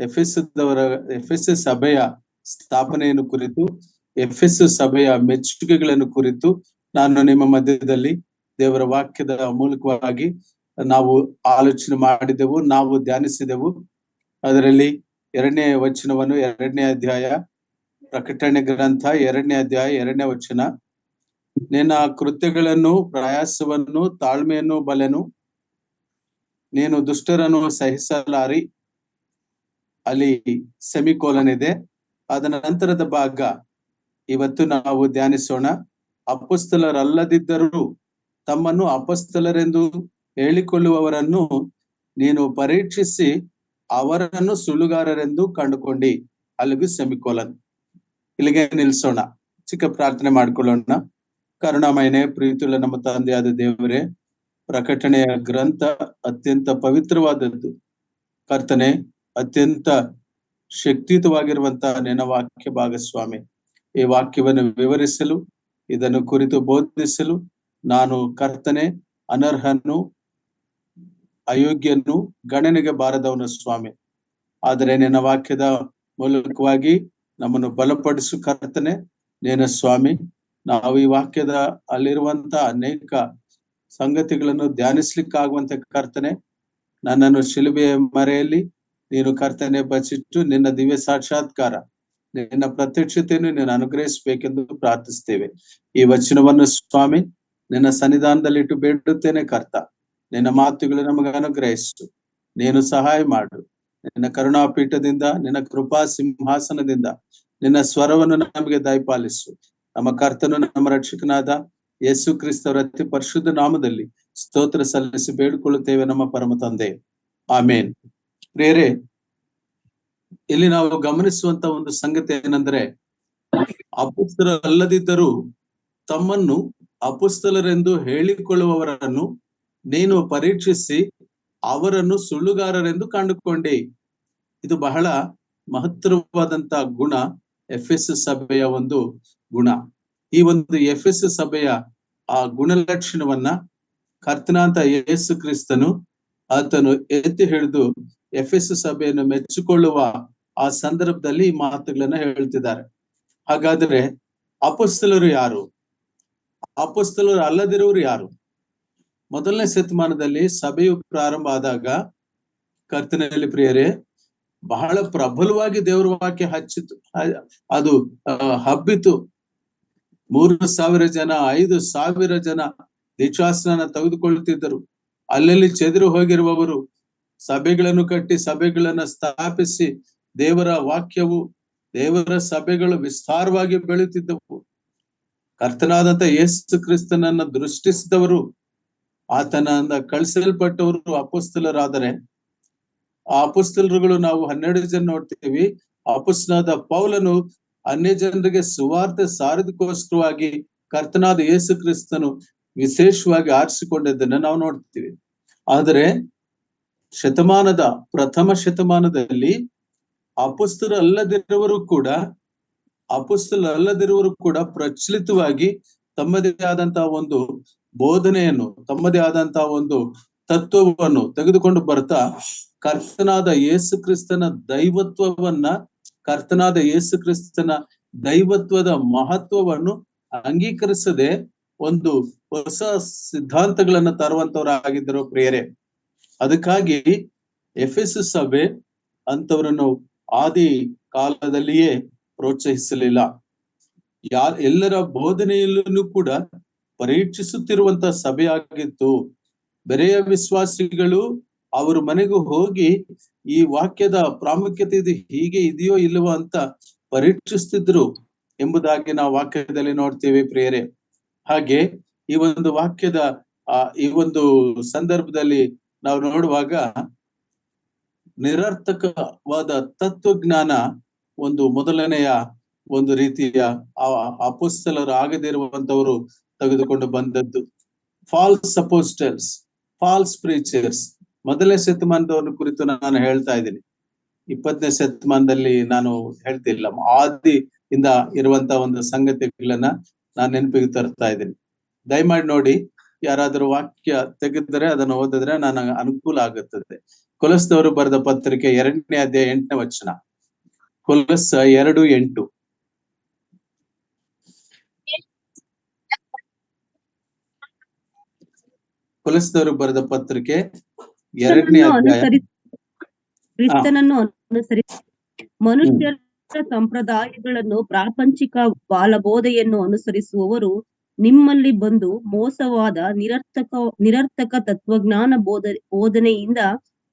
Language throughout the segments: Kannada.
ಎಫೆಸ್ ಸಭೆಯ ಸ್ಥಾಪನೆಯನ್ನು ಕುರಿತು, ಎಫೆಸ್ ಸಭೆಯ ಮೆಚ್ಚುಗೆಗಳನ್ನು ಕುರಿತು ನಾನು ನಿಮ್ಮ ಮಧ್ಯದಲ್ಲಿ ದೇವರ ವಾಕ್ಯದ ಮೂಲಕವಾಗಿ ನಾವು ಆಲೋಚನೆ ಮಾಡಿದೆವು, ನಾವು ಧ್ಯಾನಿಸಿದೆವು. ಅದರಲ್ಲಿ 2ನೇ ವಚನವನ್ನು, 2ನೇ ಅಧ್ಯಾಯ ಪ್ರಕಟಣೆ ಗ್ರಂಥ 2ನೇ ಅಧ್ಯಾಯ 2ನೇ ವಚನ, ನಿನ್ನ ಕೃತ್ಯಗಳನ್ನು, ಪ್ರಯಾಸವನ್ನು, ತಾಳ್ಮೆಯನ್ನು ಬಲೆನು, ನೀನು ದುಷ್ಟರನ್ನು ಸಹಿಸಲಾರಿ. ಅಲ್ಲಿ ಸೆಮಿಕೋಲನ್ ಇದೆ. ಅದರ ನಂತರದ ಭಾಗ ಇವತ್ತು ನಾವು ಧ್ಯಾನಿಸೋಣ. ಅಪೊಸ್ತಲರಲ್ಲದಿದ್ದರೂ ತಮ್ಮನ್ನು ಅಪೊಸ್ತಲರೆಂದು ಹೇಳಿಕೊಳ್ಳುವವರನ್ನು ನೀನು ಪರೀಕ್ಷಿಸಿ ಅವರನ್ನು ಸುಳ್ಳುಗಾರರೆಂದು ಕಂಡುಕೊಂಡಿ. ಅಲ್ಲಿಗೂ ಸೆಮಿಕೋಲನ್. ಇಲ್ಲಿಗೆ ನಿಲ್ಸೋಣ. ಚಿಕ್ಕ ಪ್ರಾರ್ಥನೆ ಮಾಡ್ಕೊಳ್ಳೋಣ. ಕರುಣಾಮಯನೇ, ಪ್ರೀತಿಯುಳ್ಳ ನಮ್ಮ ತಂದೆಯಾದ ದೇವರೇ, ಪ್ರಕಟಣೆಯ ಗ್ರಂಥ ಅತ್ಯಂತ ಪವಿತ್ರವಾದದ್ದು. ಕರ್ತನೆ, ಅತ್ಯಂತ ಶಕ್ತಿಯುತವಾಗಿರುವಂತಹ ನಿನ್ನ ವಾಕ್ಯ ಭಾಗಸ್ವಾಮಿ. ಈ ವಾಕ್ಯವನ್ನು ವಿವರಿಸಲು, ಇದನ್ನು ಕುರಿತು ಬೋಧಿಸಲು ನಾನು ಕರ್ತನೆ ಅನರ್ಹನು, ಅಯೋಗ್ಯನು, ಗಣನೆಗೆ ಬಾರದವನು ಸ್ವಾಮಿ. ಆದರೆ ನಿನ್ನ ವಾಕ್ಯದ ಮೂಲಕವಾಗಿ ನಮ್ಮನ್ನು ಬಲಪಡಿಸು ಕರ್ತನೆ. ನೇನ ಸ್ವಾಮಿ, ನಾವು ಈ ವಾಕ್ಯದ ಅಲ್ಲಿರುವಂತ ಅನೇಕ ಸಂಗತಿಗಳನ್ನು ಧ್ಯಾನಿಸ್ಲಿಕ್ಕಾಗುವಂತೆ ಕರ್ತನೆ, ನನ್ನನ್ನು ಶಿಲುಬೆಯ ಮರೆಯಲ್ಲಿ ನೀನು ಕರ್ತನೆ ಬಚ್ಚಿಟ್ಟು ನಿನ್ನ ದಿವ್ಯ ಸಾಕ್ಷಾತ್ಕಾರ, ನಿನ್ನ ಪ್ರತ್ಯಕ್ಷತೆಯನ್ನು ನೀನು ಅನುಗ್ರಹಿಸಬೇಕೆಂದು ಪ್ರಾರ್ಥಿಸ್ತೇವೆ. ಈ ವಚನವನ್ನು ಸ್ವಾಮಿ ನಿನ್ನ ಸನ್ನಿಧಾನದಲ್ಲಿಟ್ಟು ಬೇಡುತ್ತೇನೆ ಕರ್ತ. ನಿನ್ನ ಮಾತುಗಳು ನಮಗೆ ಅನುಗ್ರಹಿಸು, ನೀನು ಸಹಾಯ ಮಾಡು. ನಿನ್ನ ಕರುಣಾಪೀಠದಿಂದ, ನಿನ್ನ ಕೃಪಾ ಸಿಂಹಾಸನದಿಂದ ನಿನ್ನ ಸ್ವರವನ್ನು ನಮಗೆ ದಯಪಾಲಿಸು. ನಮ್ಮ ಕರ್ತನು ನಮ್ಮ ರಕ್ಷಕನಾದ ಯೇಸು ಕ್ರಿಸ್ತವರ ಅತಿ ಪರಿಶುದ್ಧ ನಾಮದಲ್ಲಿ ಸ್ತೋತ್ರ ಸಲ್ಲಿಸಿ ಬೇಡಿಕೊಳ್ಳುತ್ತೇವೆ ನಮ್ಮ ಪರಮ ತಂದೆ, ಆಮೇನ್. ಪ್ರಿಯರೇ, ಇಲ್ಲಿ ನಾವು ಗಮನಿಸುವಂತ ಒಂದು ಸಂಗತಿ ಏನಂದ್ರೆ, ಅಪೊಸ್ತಲರಲ್ಲದಿದ್ದರೂ ತಮ್ಮನ್ನು ಅಪೊಸ್ತಲರೆಂದು ಹೇಳಿಕೊಳ್ಳುವವರನ್ನು ನೀನು ಪರೀಕ್ಷಿಸಿ ಅವರನ್ನು ಸುಳ್ಳುಗಾರರೆಂದು ಕಂಡುಕೊಂಡೆ. ಇದು ಬಹಳ ಮಹತ್ತರವಾದಂತ ಗುಣ, ಎಫೆಸ್ ಸಭೆಯ ಒಂದು ಗುಣ. ಈ ಒಂದು ಎಫೆಸ್ ಸಭೆಯ ಆ ಗುಣಲಕ್ಷಣವನ್ನ ಕರ್ತನಾಂತ ಯೇಸು ಕ್ರಿಸ್ತನು ಆತನು ಎತ್ತಿ ಹಿಡಿದು ಎಫೆಸ್ ಸಭೆಯನ್ನು ಮೆಚ್ಚಿಕೊಳ್ಳುವ ಆ ಸಂದರ್ಭದಲ್ಲಿ ಈ ಮಾತುಗಳನ್ನ ಹೇಳ್ತಿದ್ದಾರೆ. ಹಾಗಾದ್ರೆ ಅಪೊಸ್ತಲರು ಯಾರು? ಅಪೊಸ್ತಲರು ಅಲ್ಲದಿರುವರು ಯಾರು? ಮೊದಲನೇ ಶತಮಾನದಲ್ಲಿ ಸಭೆಯು ಪ್ರಾರಂಭ ಆದಾಗ ಕರ್ತನಲ್ಲಿ ಪ್ರಿಯರೇ, ಬಹಳ ಪ್ರಬಲವಾಗಿ ದೇವರ ವಾಕ್ಯ ಹಚ್ಚಿತು, ಅದು ಹಬ್ಬಿತು. 3,000 ಜನ, 5,000 ಜನ ದೀಕ್ಷಾಸ್ನಾನ ತೆಗೆದುಕೊಳ್ಳುತ್ತಿದ್ದರು. ಅಲ್ಲಲ್ಲಿ ಚೆದರು ಹೋಗಿರುವವರು ಸಭೆಗಳನ್ನು ಕಟ್ಟಿ, ಸಭೆಗಳನ್ನ ಸ್ಥಾಪಿಸಿ, ದೇವರ ವಾಕ್ಯವು, ದೇವರ ಸಭೆಗಳು ವಿಸ್ತಾರವಾಗಿ ಬೆಳೆಯುತ್ತಿದ್ದವು. ಕರ್ತನಾದಂತ ಯೇಸು ಕ್ರಿಸ್ತನನ್ನ ದೃಷ್ಟಿಸಿದವರು, ಆತನಿಂದ ಕಳಿಸಲ್ಪಟ್ಟವರು ಅಪೊಸ್ತಲರಾದರೆ, ಆ ಅಪೊಸ್ತಲರುಗಳು ನಾವು 12 ಜನ ನೋಡ್ತೀವಿ. ಅಪೊಸ್ತಲನಾದ ಪೌಲನು ಅನ್ಯ ಜನರಿಗೆ ಸುವಾರ್ತೆ ಸಾರದಕ್ಕೋಸ್ಕರವಾಗಿ ಕರ್ತನಾದ ಯೇಸು ಕ್ರಿಸ್ತನು ವಿಶೇಷವಾಗಿ ಆರಿಸಿಕೊಂಡಿದ್ದನ್ನ ನಾವು ನೋಡ್ತೀವಿ. ಆದರೆ ಪ್ರಥಮ ಶತಮಾನದಲ್ಲಿ ಅಪೊಸ್ತಲರಲ್ಲದಿರುವರು ಕೂಡ ಪ್ರಚಲಿತವಾಗಿ ತಮ್ಮದೇ ಆದಂತಹ ಒಂದು ಬೋಧನೆಯನ್ನು, ತಮ್ಮದೇ ಆದಂತಹ ಒಂದು ತತ್ವವನ್ನು ತೆಗೆದುಕೊಂಡು ಬರ್ತಾ ಕರ್ತನಾದ ಯೇಸು ಕ್ರಿಸ್ತನ ದೈವತ್ವವನ್ನ, ಕರ್ತನಾದ ಯೇಸು ಕ್ರಿಸ್ತನ ದೈವತ್ವದ ಮಹತ್ವವನ್ನು ಅಂಗೀಕರಿಸದೆ ಒಂದು ಹೊಸ ಸಿದ್ಧಾಂತಗಳನ್ನ ತರುವಂತವರಾಗಿದ್ದರು ಪ್ರಿಯರೇ. ಅದಕ್ಕಾಗಿ ಎಫೆಸ್ ಸಭೆ ಅಂತವರನ್ನು ಆದಿ ಕಾಲದಲ್ಲಿಯೇ ಪ್ರೋತ್ಸಾಹಿಸಲಿಲ್ಲ. ಎಲ್ಲರ ಬೋಧನೆಯಲ್ಲೂ ಕೂಡ ಪರೀಕ್ಷಿಸುತ್ತಿರುವಂತ ಸಭೆ ಆಗಿತ್ತು. ಬೇರೆಯ ವಿಶ್ವಾಸಿಗಳು ಅವ್ರ ಮನೆಗೂ ಹೋಗಿ ಈ ವಾಕ್ಯದ ಪ್ರಾಮುಖ್ಯತೆ ಇದು ಹೀಗೆ ಇದೆಯೋ ಇಲ್ಲವೋ ಅಂತ ಪರೀಕ್ಷಿಸ್ತಿದ್ರು ಎಂಬುದಾಗಿ ನಾವು ವಾಕ್ಯದಲ್ಲಿ ನೋಡ್ತೀವಿ ಪ್ರಿಯರೇ. ಹಾಗೆ ಈ ಒಂದು ವಾಕ್ಯದ ಈ ಒಂದು ಸಂದರ್ಭದಲ್ಲಿ ನಾವು ನೋಡುವಾಗ ನಿರರ್ಥಕವಾದ ತತ್ವಜ್ಞಾನ ಒಂದು ಮೊದಲನೆಯ ಒಂದು ರೀತಿಯ ಅಪೊಸ್ತಲರು ಆಗದಿರುವಂತವರು ತೆಗೆದುಕೊಂಡು ಬಂದದ್ದು. ಫಾಲ್ಸ್ ಅಪೋಸ್ಟಲ್ಸ್, ಫಾಲ್ಸ್ ಪ್ರೀಚರ್ಸ್ ಮೊದಲನೇ ಶತಮಾನದವ್ರ ಕುರಿತು ನಾನು ಹೇಳ್ತಾ ಇದ್ದೀನಿ. 20ನೇ ಶತಮಾನದಲ್ಲಿ ನಾನು ಹೇಳ್ತಿಲ್ಲ. ಆದಿಯಿಂದ ಇರುವಂತ ಒಂದು ಸಂಗತಿಗಳನ್ನ ನಾನು ನೆನಪಿಗೆ ತರ್ತಾ ಇದ್ದೀನಿ. ದಯಮಾಡಿ ನೋಡಿ, ಯಾರಾದರೂ ವಾಕ್ಯ ತೆಗೆದರೆ ಅದನ್ನು ಓದಿದ್ರೆ ನನಗೆ ಅನುಕೂಲ ಆಗುತ್ತದೆ. ಕೊಲಸ್ದವರು ಬರೆದ ಪತ್ರಿಕೆ 2ನೇ ಅಧ್ಯಾಯ 8ನೇ ವಚನ. ಕೊಲಸ್ 2:8. ಕೊಲಸ್ದವರು ಬರೆದ ಪತ್ರಿಕೆ 2ನೇ ಅಧ್ಯಾಯ. ಕ್ರಿಸ್ತನನ್ನು ಅನುಸರಿಸಿ ಮನುಷ್ಯರ ಸಂಪ್ರದಾಯಗಳನ್ನು ಪ್ರಾಪಂಚಿಕ ಬಾಲಬೋಧೆಯನ್ನು ಅನುಸರಿಸುವವರು ನಿಮ್ಮಲ್ಲಿ ಬಂದು ಮೋಸವಾದ ನಿರರ್ಥಕ ತತ್ವಜ್ಞಾನ ಬೋಧನೆಯಿಂದ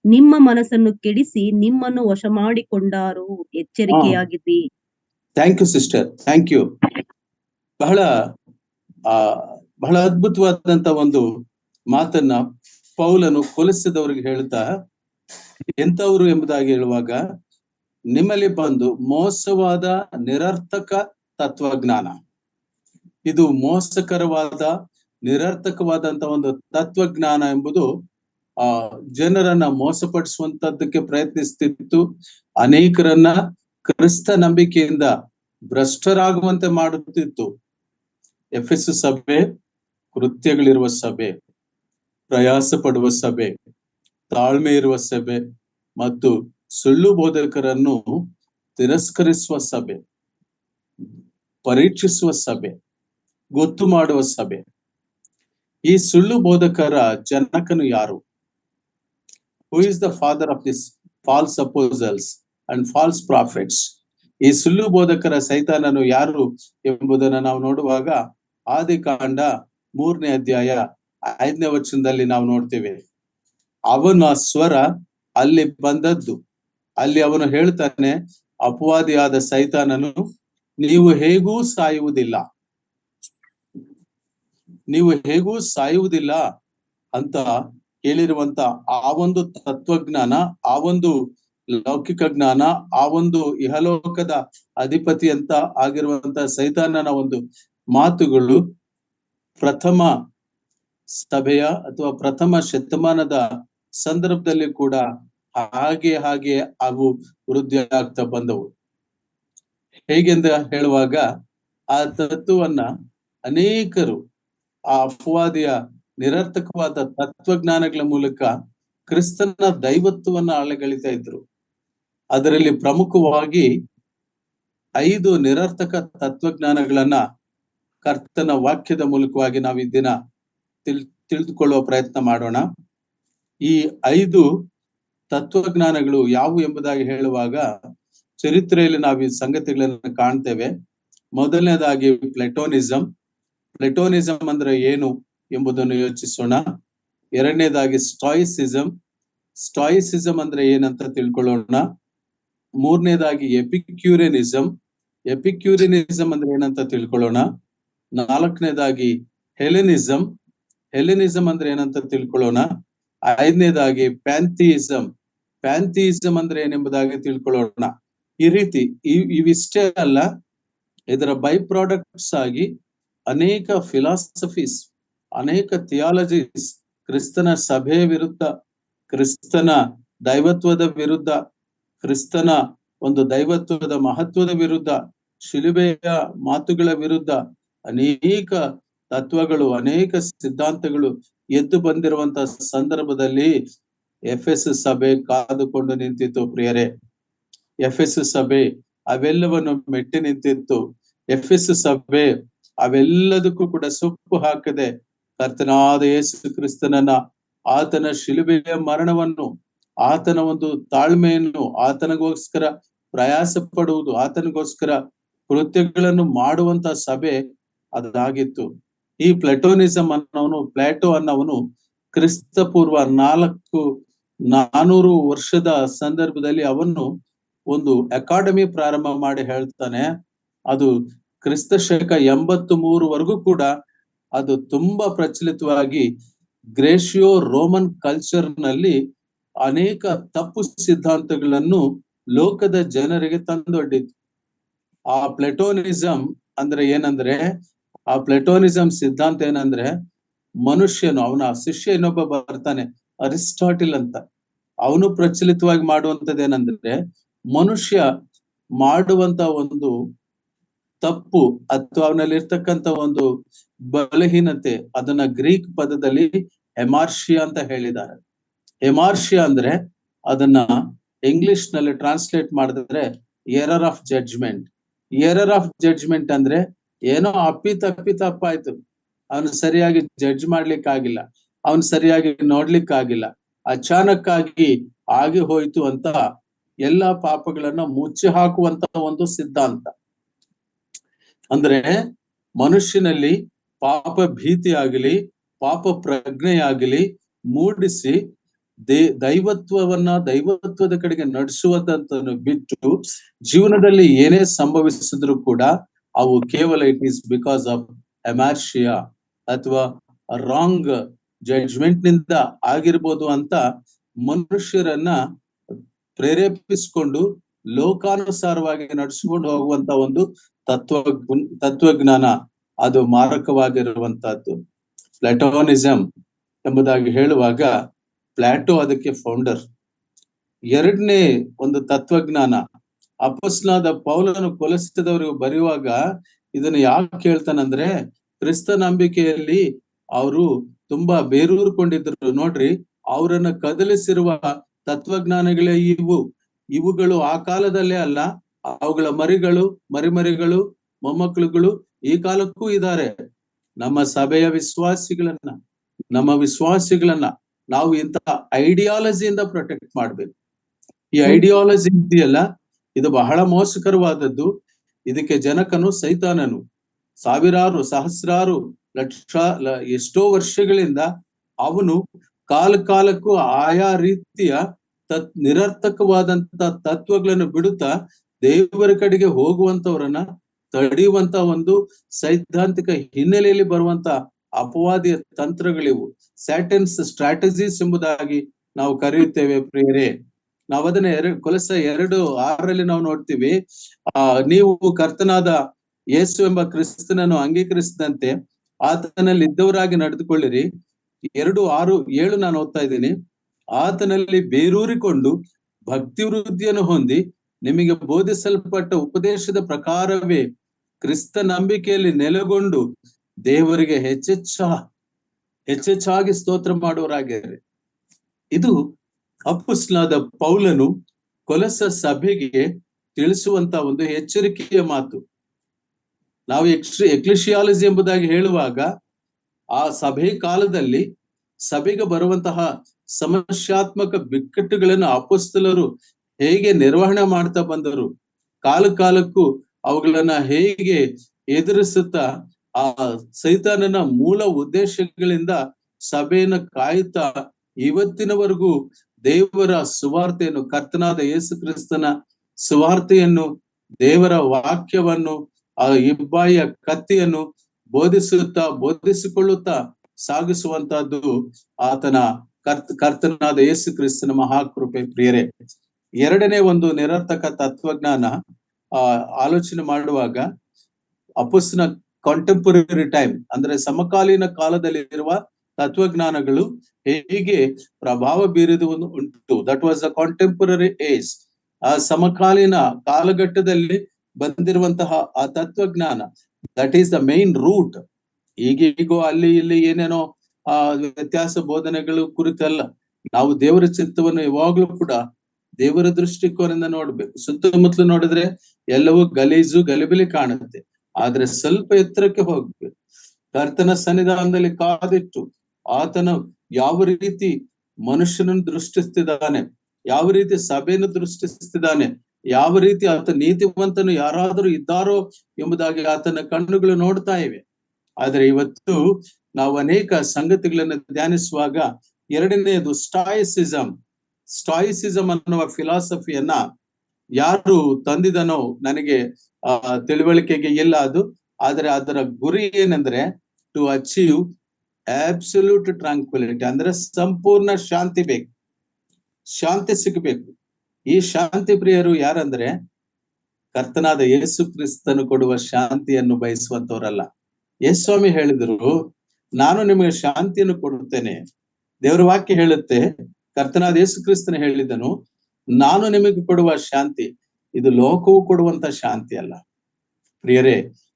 ನಿಮ್ಮ ಮನಸ್ಸನ್ನು ಕೆಡಿಸಿ ನಿಮ್ಮನ್ನು ವಶ ಮಾಡಿಕೊಂಡಾರು. ಎಚ್ಚರಿಕೆಯಾಗಿರಿ. Thank you sister, thank you. ಬಹಳ ಅದ್ಭುತವಾದಂತ ಒಂದು ಮಾತನ್ನ ಪೌಲನು ಕೊಲಸದವರಿಗೆ ಹೇಳ್ತಾ, ಎಂತವರು ಎಂಬುದಾಗಿ ಹೇಳುವಾಗ, ನಿಮ್ಮಲ್ಲಿ ಬಂದು ಮೋಸವಾದ ನಿರರ್ಥಕ ತತ್ವಜ್ಞಾನ. ಇದು ಮೋಸಕರವಾದ ನಿರರ್ಥಕವಾದಂತ ಒಂದು ತತ್ವಜ್ಞಾನ ಎಂಬುದು ಜನರನ್ನ ಮೋಸಪಡಿಸುವಂತದ್ದಕ್ಕೆ ಪ್ರಯತ್ನಿಸ್ತಿತ್ತು. ಅನೇಕರನ್ನ ಕ್ರಿಸ್ತ ನಂಬಿಕೆಯಿಂದ ಭ್ರಷ್ಟರಾಗುವಂತೆ ಮಾಡುತ್ತಿತ್ತು. ಎಫೆಸು ಸಭೆ ಕೃತ್ಯಗಳಿರುವ ಸಭೆ, ಪ್ರಯಾಸ ಪಡುವ ಸಭೆ, ತಾಳ್ಮೆ ಇರುವ ಸಭೆ ಮತ್ತು ಸುಳ್ಳು ಬೋಧಕರನ್ನು ತಿರಸ್ಕರಿಸುವ ಸಭೆ, ಪರೀಕ್ಷಿಸುವ ಸಭೆ, ಗೊತ್ತು ಮಾಡುವ ಸಭೆ. ಈ ಸುಳ್ಳು ಬೋಧಕರ ಜನಕನು ಯಾರು? Who is the father of this false apostles and false prophets? ಈ ಸುಳ್ಳು ಬೋಧಕರ ಸೈತಾನನು ಯಾರು ಎಂಬುದನ್ನು ನಾವು ನೋಡುವಾಗ ಆದಿಕಾಂಡ 3ನೇ ಅಧ್ಯಾಯ 5ನೇ ವಚನದಲ್ಲಿ ನಾವು ನೋಡ್ತೇವೆ. ಅವನ ಸ್ವರ ಅಲ್ಲಿ ಬಂದದ್ದು. ಅಲ್ಲಿ ಅವನು ಹೇಳ್ತಾನೆ, ಅಪವಾದಿಯಾದ ಸೈತಾನನು, ನೀವು ಹೇಗೂ ಸಾಯುವುದಿಲ್ಲ, ನೀವು ಹೇಗೂ ಸಾಯುವುದಿಲ್ಲ ಅಂತ ಹೇಳಿರುವಂತ ಆ ಒಂದು ತತ್ವಜ್ಞಾನ, ಆ ಒಂದು ಲೌಕಿಕ ಜ್ಞಾನ, ಆ ಒಂದು ಇಹಲೋಕದ ಅಧಿಪತಿ ಅಂತ ಆಗಿರುವಂತ ಸೈತಾನನ ಒಂದು ಮಾತುಗಳು ಪ್ರಥಮ ಸಭೆಯ ಅಥವಾ ಪ್ರಥಮ ಶತಮಾನದ ಸಂದರ್ಭದಲ್ಲಿ ಕೂಡ ಹಾಗೆ ಅವು ವೃದ್ಧಿ ಆಗ್ತಾ ಬಂದವು. ಹೇಗೆಂದ ಹೇಳುವಾಗ, ಆ ತತ್ವವನ್ನ ಅನೇಕರು ಆ ಅಪವಾದಿಯ ನಿರರ್ಥಕವಾದ ತತ್ವಜ್ಞಾನಗಳ ಮೂಲಕ ಕ್ರಿಸ್ತನ ದೈವತ್ವವನ್ನ ಅಲೆಗಳಿತಾ ಇದ್ರು. ಅದರಲ್ಲಿ ಪ್ರಮುಖವಾಗಿ 5 ನಿರರ್ಥಕ ತತ್ವಜ್ಞಾನಗಳನ್ನ ಕರ್ತನ ವಾಕ್ಯದ ಮೂಲಕವಾಗಿ ನಾವು ಈ ದಿನ ತಿಳಿದುಕೊಳ್ಳುವ ಪ್ರಯತ್ನ ಮಾಡೋಣ. ಈ 5 ತತ್ವಜ್ಞಾನಗಳು ಯಾವುವು ಎಂಬುದಾಗಿ ಹೇಳುವಾಗ ಚರಿತ್ರೆಯಲ್ಲಿ ನಾವು ಈ ಸಂಗತಿಗಳನ್ನು ಕಾಣ್ತೇವೆ. ಮೊದಲನೇದಾಗಿ ಪ್ಲೆಟೋನಿಸಂ. ಪ್ಲೆಟೋನಿಸಂ ಅಂದ್ರೆ ಏನು ಎಂಬುದನ್ನು ಯೋಚಿಸೋಣ. ಎರಡನೇದಾಗಿ ಸ್ಟಾಯಿಸಿಸಂ. ಸ್ಟಾಯಿಸಿಸಂ ಅಂದ್ರೆ ಏನಂತ ತಿಳ್ಕೊಳ್ಳೋಣ. ಮೂರನೇದಾಗಿ ಎಪಿಕ್ಯೂರಿಯನಿಸಂ. ಎಪಿಕ್ಯೂರಿಯನಿಸಂ ಅಂದ್ರೆ ಏನಂತ ತಿಳ್ಕೊಳ್ಳೋಣ. ನಾಲ್ಕನೇದಾಗಿ ಹೆಲೆನಿಸಂ. ಹೆಲೆನಿಸಂ ಅಂದ್ರೆ ಏನಂತ ತಿಳ್ಕೊಳ್ಳೋಣ. ಐದನೇದಾಗಿ ಪ್ಯಾಂಥಿಯಿಸಂ. ಪ್ಯಾಂಥಿಯಿಸಂ ಅಂದ್ರೆ ಏನೆಂಬುದಾಗಿ ತಿಳ್ಕೊಳ್ಳೋಣ. ಈ ರೀತಿ ಇವಿಷ್ಟೇ ಅಲ್ಲ, ಇದರ ಬೈ ಪ್ರಾಡಕ್ಟ್ಸ್ ಆಗಿ ಅನೇಕ ಫಿಲಾಸಫೀಸ್, ಅನೇಕ ಥಿಯಾಲಜೀಸ್ ಕ್ರಿಸ್ತನ ಸಭೆಯ ವಿರುದ್ಧ, ಕ್ರಿಸ್ತನ ದೈವತ್ವದ ವಿರುದ್ಧ, ಕ್ರಿಸ್ತನ ಒಂದು ದೈವತ್ವದ ಮಹತ್ವದ ವಿರುದ್ಧ, ಶಿಲುಬೆಯ ಮಾತುಗಳ ವಿರುದ್ಧ ಅನೇಕ ತತ್ವಗಳು, ಅನೇಕ ಸಿದ್ಧಾಂತಗಳು ಎದ್ದು ಬಂದಿರುವಂತ ಸಂದರ್ಭದಲ್ಲಿ ಎಫೆಸ್ ಸಭೆ ಕಾದುಕೊಂಡು ನಿಂತಿತ್ತು. ಪ್ರಿಯರೇ, ಎಫೆಸ್ ಸಭೆ ಅವೆಲ್ಲವನ್ನು ಮೆಟ್ಟಿ ನಿಂತಿತ್ತು. ಎಫೆಸ್ ಸಭೆ ಅವೆಲ್ಲದಕ್ಕೂ ಕೂಡ ಸೊಪ್ಪು ಹಾಕದೆ ಕರ್ತನಾದ ಯೇಸು ಕ್ರಿಸ್ತನನ್ನ, ಆತನ ಶಿಲುಬೆಯ ಮರಣವನ್ನು, ಆತನ ಒಂದು ತಾಳ್ಮೆಯನ್ನು, ಆತನಿಗೋಸ್ಕರ ಪ್ರಯಾಸ ಪಡುವುದು, ಆತನಿಗೋಸ್ಕರ ಕೃತ್ಯಗಳನ್ನು ಮಾಡುವಂತ ಸಭೆ ಅದಾಗಿತ್ತು. ಈ ಪ್ಲೆಟೋನಿಸಂ ಅನ್ನೋನು, ಪ್ಲಾಟೋ ಅನ್ನೋನು ಕ್ರಿಸ್ತ ಪೂರ್ವ 400 ವರ್ಷದ ಸಂದರ್ಭದಲ್ಲಿ ಅವನು ಒಂದು ಅಕಾಡೆಮಿ ಪ್ರಾರಂಭ ಮಾಡಿ ಹೇಳ್ತಾನೆ. ಅದು ಕ್ರಿಸ್ತ ಶಕ 83ವರೆಗೂ ಕೂಡ ಅದು ತುಂಬಾ ಪ್ರಚಲಿತವಾಗಿ ಗ್ರೇಷಿಯೋ ರೋಮನ್ ಕಲ್ಚರ್ ನಲ್ಲಿ ಅನೇಕ ತಪ್ಪು ಸಿದ್ಧಾಂತಗಳನ್ನು ಲೋಕದ ಜನರಿಗೆ ತಂದೊಡ್ಡಿತ್ತು. ಆ ಪ್ಲೆಟೋನಿಸಂ ಅಂದ್ರೆ ಏನಂದ್ರೆ, ಆ ಪ್ಲೆಟೋನಿಸಂ ಸಿದ್ಧಾಂತ ಏನಂದ್ರೆ, ಮನುಷ್ಯನು, ಅವನ ಶಿಷ್ಯ ಇನ್ನೊಬ್ಬ ಬರ್ತಾನೆ ಅರಿಸ್ಟಾಟಿಲ್ ಅಂತ, ಅವನು ಪ್ರಚಲಿತವಾಗಿ ಮಾಡುವಂತದ್ದು ಏನಂದ್ರೆ, ಮನುಷ್ಯ ಮಾಡುವಂತ ಒಂದು ತಪ್ಪು ಅಥವಾ ಅವನಲ್ಲಿ ಇರ್ತಕ್ಕಂಥ ಒಂದು ಬಲಹೀನತೆ, ಅದನ್ನ ಗ್ರೀಕ್ ಪದದಲ್ಲಿ ಹೆಮಾರ್ಷಿಯಾ ಅಂತ ಹೇಳಿದ್ದಾರೆ. ಹೆಮಾರ್ಷಿಯಾ ಅಂದ್ರೆ ಅದನ್ನ ಇಂಗ್ಲಿಷ್ ನಲ್ಲಿ ಟ್ರಾನ್ಸ್ಲೇಟ್ ಮಾಡಿದ್ರೆ error of judgment. Error of judgment ಅಂದ್ರೆ ಏನೋ ತಪ್ಪಾಯ್ತು, ಅವನು ಸರಿಯಾಗಿ ಜಡ್ಜ್ ಮಾಡ್ಲಿಕ್ಕಾಗಿಲ್ಲ, ಅವನು ಸರಿಯಾಗಿ ನೋಡ್ಲಿಕ್ಕಾಗಿಲ್ಲ, ಅಚಾನಕ್ ಆಗಿ ಹೋಯ್ತು ಅಂತ ಎಲ್ಲಾ ಪಾಪಗಳನ್ನ ಮುಚ್ಚಿ ಹಾಕುವಂತ ಒಂದು ಸಿದ್ಧಾಂತ. ಅಂದ್ರೆ ಮನುಷ್ಯನಲ್ಲಿ ಪಾಪ ಭೀತಿ ಆಗಲಿ, ಪಾಪ ಪ್ರಜ್ಞೆಯಾಗಲಿ ಮೂಡಿಸಿ ದೈವತ್ವದ ಕಡೆಗೆ ನಡೆಸುವುದಂತನ್ನು ಬಿಟ್ಟು ಜೀವನದಲ್ಲಿ ಏನೇ ಸಂಭವಿಸಿದ್ರು ಕೂಡ ಅವು ಕೇವಲ ಇಟ್ ಈಸ್ ಬಿಕಾಸ್ ಆಫ್ ಹೆಮಾರ್ಷಿಯಾ ಅಥವಾ ರಾಂಗ್ ಜಡ್ಜ್ಮೆಂಟ್ ನಿಂದ ಆಗಿರ್ಬೋದು ಅಂತ ಮನುಷ್ಯರನ್ನ ಪ್ರೇರೇಪಿಸಿಕೊಂಡು ಲೋಕಾನುಸಾರವಾಗಿ ನಡೆಸಿಕೊಂಡು ಹೋಗುವಂತ ಒಂದು ತತ್ವಜ್ಞಾನ, ಅದು ಮಾರಕವಾಗಿರುವಂತಹದ್ದು. ಪ್ಲಾಟೋನಿಸಂ ಎಂಬುದಾಗಿ ಹೇಳುವಾಗ ಪ್ಲಾಟೋ ಅದಕ್ಕೆ ಫೌಂಡರ್. ಎರಡನೇ ಒಂದು ತತ್ವಜ್ಞಾನ, ಅಪೊಸ್ತಲನಾದ ಪೌಲನು ಕೊಲೊಸ್ಸೆದವರಿಗೆ ಬರೆಯುವಾಗ ಇದನ್ನು ಯಾಕೆ ಹೇಳ್ತಾನಂದ್ರೆ, ಕ್ರಿಸ್ತ ನಂಬಿಕೆಯಲ್ಲಿ ಅವರು ತುಂಬಾ ಬೇರೂರ್ಕೊಂಡಿದ್ರು ನೋಡ್ರಿ, ಅವರನ್ನ ಕದಲಿಸಿರುವ ತತ್ವಜ್ಞಾನಗಳೇ ಇವುಗಳು ಆ ಕಾಲದಲ್ಲೇ ಅಲ್ಲ, ಅವುಗಳ ಮರಿಮರಿಗಳು ಮೊಮ್ಮಕ್ಕಳುಗಳು ಈ ಕಾಲಕ್ಕೂ ಇದ್ದಾರೆ. ನಮ್ಮ ಸಭೆಯ ನಮ್ಮ ವಿಶ್ವಾಸಿಗಳನ್ನ ನಾವು ಇಂತಹ ಐಡಿಯಾಲಜಿಯಿಂದ ಪ್ರೊಟೆಕ್ಟ್ ಮಾಡ್ಬೇಕು. ಈ ಐಡಿಯಾಲಜಿ ಇದೆಯಲ್ಲ, ಇದು ಬಹಳ ಮೋಸಕರವಾದದ್ದು. ಇದಕ್ಕೆ ಜನಕನು ಸೈತಾನನು ಸಾವಿರಾರು ಸಹಸ್ರಾರು ಲಕ್ಷ ಎಷ್ಟೋ ವರ್ಷಗಳಿಂದ ಅವನು ಕಾಲಕ್ಕೂ ಆಯಾ ರೀತಿಯ ನಿರರ್ಥಕವಾದಂತ ತತ್ವಗಳನ್ನು ಬಿಡುತ್ತಾ ದೇವರ ಕಡೆಗೆ ಹೋಗುವಂತವರನ್ನ ತಡೆಯುವಂತ ಒಂದು ಸೈದ್ಧಾಂತಿಕ ಹಿನ್ನೆಲೆಯಲ್ಲಿ ಬರುವಂತ ಅಪವಾದಿಯ ತಂತ್ರಗಳಿವು, ಸ್ಯಾಟನ್ಸ್ ಸ್ಟ್ರಾಟಜೀಸ್ ಎಂಬುದಾಗಿ ನಾವು ಕರೆಯುತ್ತೇವೆ ಪ್ರಿಯರೇ. ನಾವು ಅದನ್ನ ಕೊಲೊಸ್ಸೆ 2:6 ನಾವು ನೋಡ್ತೀವಿ. ನೀವು ಕರ್ತನಾದ ಯೇಸು ಎಂಬ ಕ್ರಿಸ್ತನನ್ನು ಅಂಗೀಕರಿಸಿದಂತೆ ಆತನಲ್ಲಿ ಇದ್ದವರಾಗಿ ನಡೆದುಕೊಳ್ಳಿರಿ. 2:6-7 ನಾನು ಓದ್ತಾ ಇದ್ದೀನಿ. ಆತನಲ್ಲಿ ಬೇರೂರಿಕೊಂಡು ಭಕ್ತಿ ವೃದ್ಧಿಯನ್ನು ಹೊಂದಿ ನಿಮಗೆ ಬೋಧಿಸಲ್ಪಟ್ಟ ಉಪದೇಶದ ಪ್ರಕಾರವೇ ಕ್ರಿಸ್ತ ನಂಬಿಕೆಯಲ್ಲಿ ನೆಲೆಗೊಂಡು ದೇವರಿಗೆ ಹೆಚ್ಚೆಚ್ಚಾಗಿ ಸ್ತೋತ್ರ ಮಾಡುವರಾಗಿರ್ರಿ. ಇದು ಅಪೊಸ್ತಲನಾದ ಪೌಲನು ಕೊಲೊಸ್ಸೆ ಸಭೆಗೆ ತಿಳಿಸುವಂತ ಒಂದು ಎಚ್ಚರಿಕೆಯ ಮಾತು. ನಾವು ಎಕ್ಲಿಶಿಯಾಲಜಿ ಎಂಬುದಾಗಿ ಹೇಳುವಾಗ ಆ ಸಭೆ ಕಾಲದಲ್ಲಿ ಸಭೆಗೆ ಬರುವಂತಹ ಸಮಸ್ಯಾತ್ಮಕ ಬಿಕ್ಕಟ್ಟುಗಳನ್ನು ಅಪೊಸ್ತಲರು ಹೇಗೆ ನಿರ್ವಹಣೆ ಮಾಡ್ತಾ ಬಂದರು, ಕಾಲಕ್ಕೂ ಅವುಗಳನ್ನ ಹೇಗೆ ಎದುರಿಸುತ್ತಾ ಆ ಸೈತಾನನ ಮೂಲ ಉದ್ದೇಶಗಳಿಂದ ಸಭೆಯನ್ನ ಕಾಯುತ್ತಾ ಇವತ್ತಿನವರೆಗೂ ದೇವರ ಸುವಾರ್ತೆಯನ್ನು, ಕರ್ತನಾದ ಯೇಸು ಕ್ರಿಸ್ತನ ಸುವಾರ್ತೆಯನ್ನು, ದೇವರ ವಾಕ್ಯವನ್ನು, ಆ ಇಬ್ಬಾಯಿಯ ಕತ್ತಿಯನ್ನು ಬೋಧಿಸಿಕೊಳ್ಳುತ್ತಾ ಸಾಗಿಸುವಂತಹದ್ದು ಆತನ ಕರ್ತನಾದ ಯೇಸು ಕ್ರಿಸ್ತನ ಮಹಾಕೃಪೆ ಪ್ರಿಯರೇ. ಎರಡನೇ ಒಂದು ನಿರರ್ಥಕ ತತ್ವಜ್ಞಾನ ಆಲೋಚನೆ ಮಾಡುವಾಗ, ಅಪೊಸ್ತಲನ ಕಾಂಟೆಂಪರರಿ ಟೈಮ್ ಅಂದ್ರೆ ಸಮಕಾಲೀನ ಕಾಲದಲ್ಲಿ ಇರುವ ತತ್ವಜ್ಞಾನಗಳು ಹೇಗೆ ಪ್ರಭಾವ ಬೀರಿದು ಉಂಟು. That was the contemporary age. ಆ ಸಮಕಾಲೀನ ಕಾಲಘಟ್ಟದಲ್ಲಿ ಬಂದಿರುವಂತಹ ಆ ತತ್ವಜ್ಞಾನ, that is the main root. ಈಗೀಗೋ ಅಲ್ಲಿ ಇಲ್ಲಿ ಏನೇನೋ ವ್ಯತ್ಯಾಸ ಬೋಧನೆಗಳು ಕುರಿತಲ್ಲ. ನಾವು ದೇವರ ಚಿತ್ತವನ್ನು ಯಾವಾಗ್ಲೂ ಕೂಡ ದೇವರ ದೃಷ್ಟಿಕೋನದಿಂದ ನೋಡ್ಬೇಕು. ಸುತ್ತಮುತ್ತಲು ನೋಡಿದ್ರೆ ಎಲ್ಲವೂ ಗಲಿಬಿಲಿ ಕಾಣುತ್ತೆ. ಆದ್ರೆ ಸ್ವಲ್ಪ ಎತ್ತರಕ್ಕೆ ಹೋಗ್ಬೇಕು. ಕರ್ತನ ಸನ್ನಿಧಾನದಲ್ಲಿ ಕಾದಿಟ್ಟು ಆತನ ಯಾವ ರೀತಿ ಮನುಷ್ಯನನ್ನು ದೃಷ್ಟಿಸ್ತಿದ್ದಾನೆ, ಯಾವ ರೀತಿ ಸಭೆಯನ್ನು ದೃಷ್ಟಿಸ್ತಿದ್ದಾನೆ, ಯಾವ ರೀತಿ ಆತ ನೀತಿವಂತನು ಯಾರಾದರೂ ಇದ್ದಾರೋ ಎಂಬುದಾಗಿ ಆತನ ಕಣ್ಣುಗಳು ನೋಡ್ತಾ ಇವೆ. ಆದ್ರೆ ಇವತ್ತು ನಾವು ಅನೇಕ ಸಂಗತಿಗಳನ್ನು ಧ್ಯಾನಿಸುವಾಗ, ಎರಡನೆಯದು ಸ್ಟಾಯಿಸಿಸಂ ಅನ್ನುವ ಫಿಲಾಸಫಿಯನ್ನ ಯಾರು ತಂದಿದನೋ ನನಗೆ ತಿಳುವಳಿಕೆಗೆ ಇಲ್ಲ ಅದು. ಆದ್ರೆ ಅದರ ಗುರಿ ಏನಂದ್ರೆ ಟು ಅಚೀವ್ ಅಬ್ಸಲ್ಯೂಟ್ ಟ್ರಾಂಕ್ವಿಲಿಟಿ, ಅಂದ್ರೆ ಸಂಪೂರ್ಣ ಶಾಂತಿ ಬೇಕು, ಶಾಂತಿ ಸಿಗಬೇಕು. ಈ ಶಾಂತಿ ಪ್ರಿಯರು ಯಾರಂದ್ರೆ ಕರ್ತನಾದ ಯೇಸು ಕ್ರಿಸ್ತನು ಕೊಡುವ ಶಾಂತಿಯನ್ನು ಬಯಸುವಂತವರಲ್ಲ. ಯೇಸ್ವಾಮಿ ಹೇಳಿದ್ರು, ನಾನು ನಿಮಗೆ ಶಾಂತಿಯನ್ನು ಕೊಡುತ್ತೇನೆ. ದೇವರ ವಾಕ್ಯ ಹೇಳುತ್ತೆ, ಕರ್ತನಾದ ಯೇಸು ಕ್ರಿಸ್ತನು ಹೇಳಿದನು, ನಾನು ನಿಮಗೆ ಕೊಡುವ ಶಾಂತಿ ಇದು ಲೋಕವು ಕೊಡುವಂತ ಶಾಂತಿ ಅಲ್ಲ. ಪ್ರಿಯರೇ,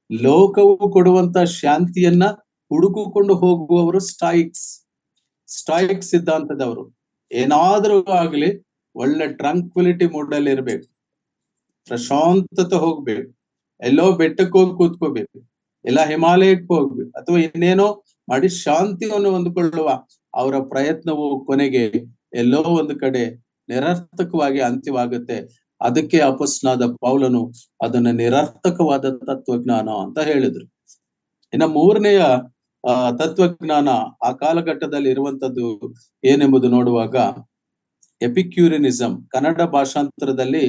ಲೋಕವು ಕೊಡುವಂತ ಶಾಂತಿಯನ್ನ ಹುಡುಕಿಕೊಂಡು ಹೋಗುವವರು ಸ್ಟಾಯಿಕ್ ಸಿದ್ಧಾಂತದವರು. ಏನಾದ್ರೂ ಆಗ್ಲಿ ಒಳ್ಳೆ ಟ್ರಂಕ್ವಿಲಿಟಿ ಮೂಡ್ ಅಲ್ಲಿ ಇರ್ಬೇಕು, ಪ್ರಶಾಂತತೆ ಹೋಗ್ಬೇಕು, ಎಲ್ಲೋ ಬೆಟ್ಟಕ್ಕೆ ಹೋಗಿ ಕೂತ್ಕೋಬೇಕು, ಎಲ್ಲ ಹಿಮಾಲಯಕ್ಕೆ ಹೋಗ್ಬೇಕು, ಅಥವಾ ಇನ್ನೇನೋ ಮಾಡಿ ಶಾಂತಿಯನ್ನು ಹೊಂದಿಕೊಳ್ಳುವ ಅವರ ಪ್ರಯತ್ನವು ಕೊನೆಗೆ ಎಲ್ಲೋ ಒಂದು ಕಡೆ ನಿರರ್ಥಕವಾಗಿ ಅಂತ್ಯವಾಗುತ್ತೆ. ಅದಕ್ಕೆ ಅಪೊಸ್ತಲನಾದ ಪೌಲನು ಅದನ್ನ ನಿರರ್ಥಕವಾದ ತತ್ವಜ್ಞಾನ ಅಂತ ಹೇಳಿದ್ರು. ಇನ್ನು ಮೂರನೆಯ ತತ್ವಜ್ಞಾನ ಆ ಕಾಲಘಟ್ಟದಲ್ಲಿ ಇರುವಂತದ್ದು ಏನೆಂಬುದು ನೋಡುವಾಗ ಎಪಿಕ್ಯೂರಿನಿಸಂ, ಕನ್ನಡ ಭಾಷಾಂತರದಲ್ಲಿ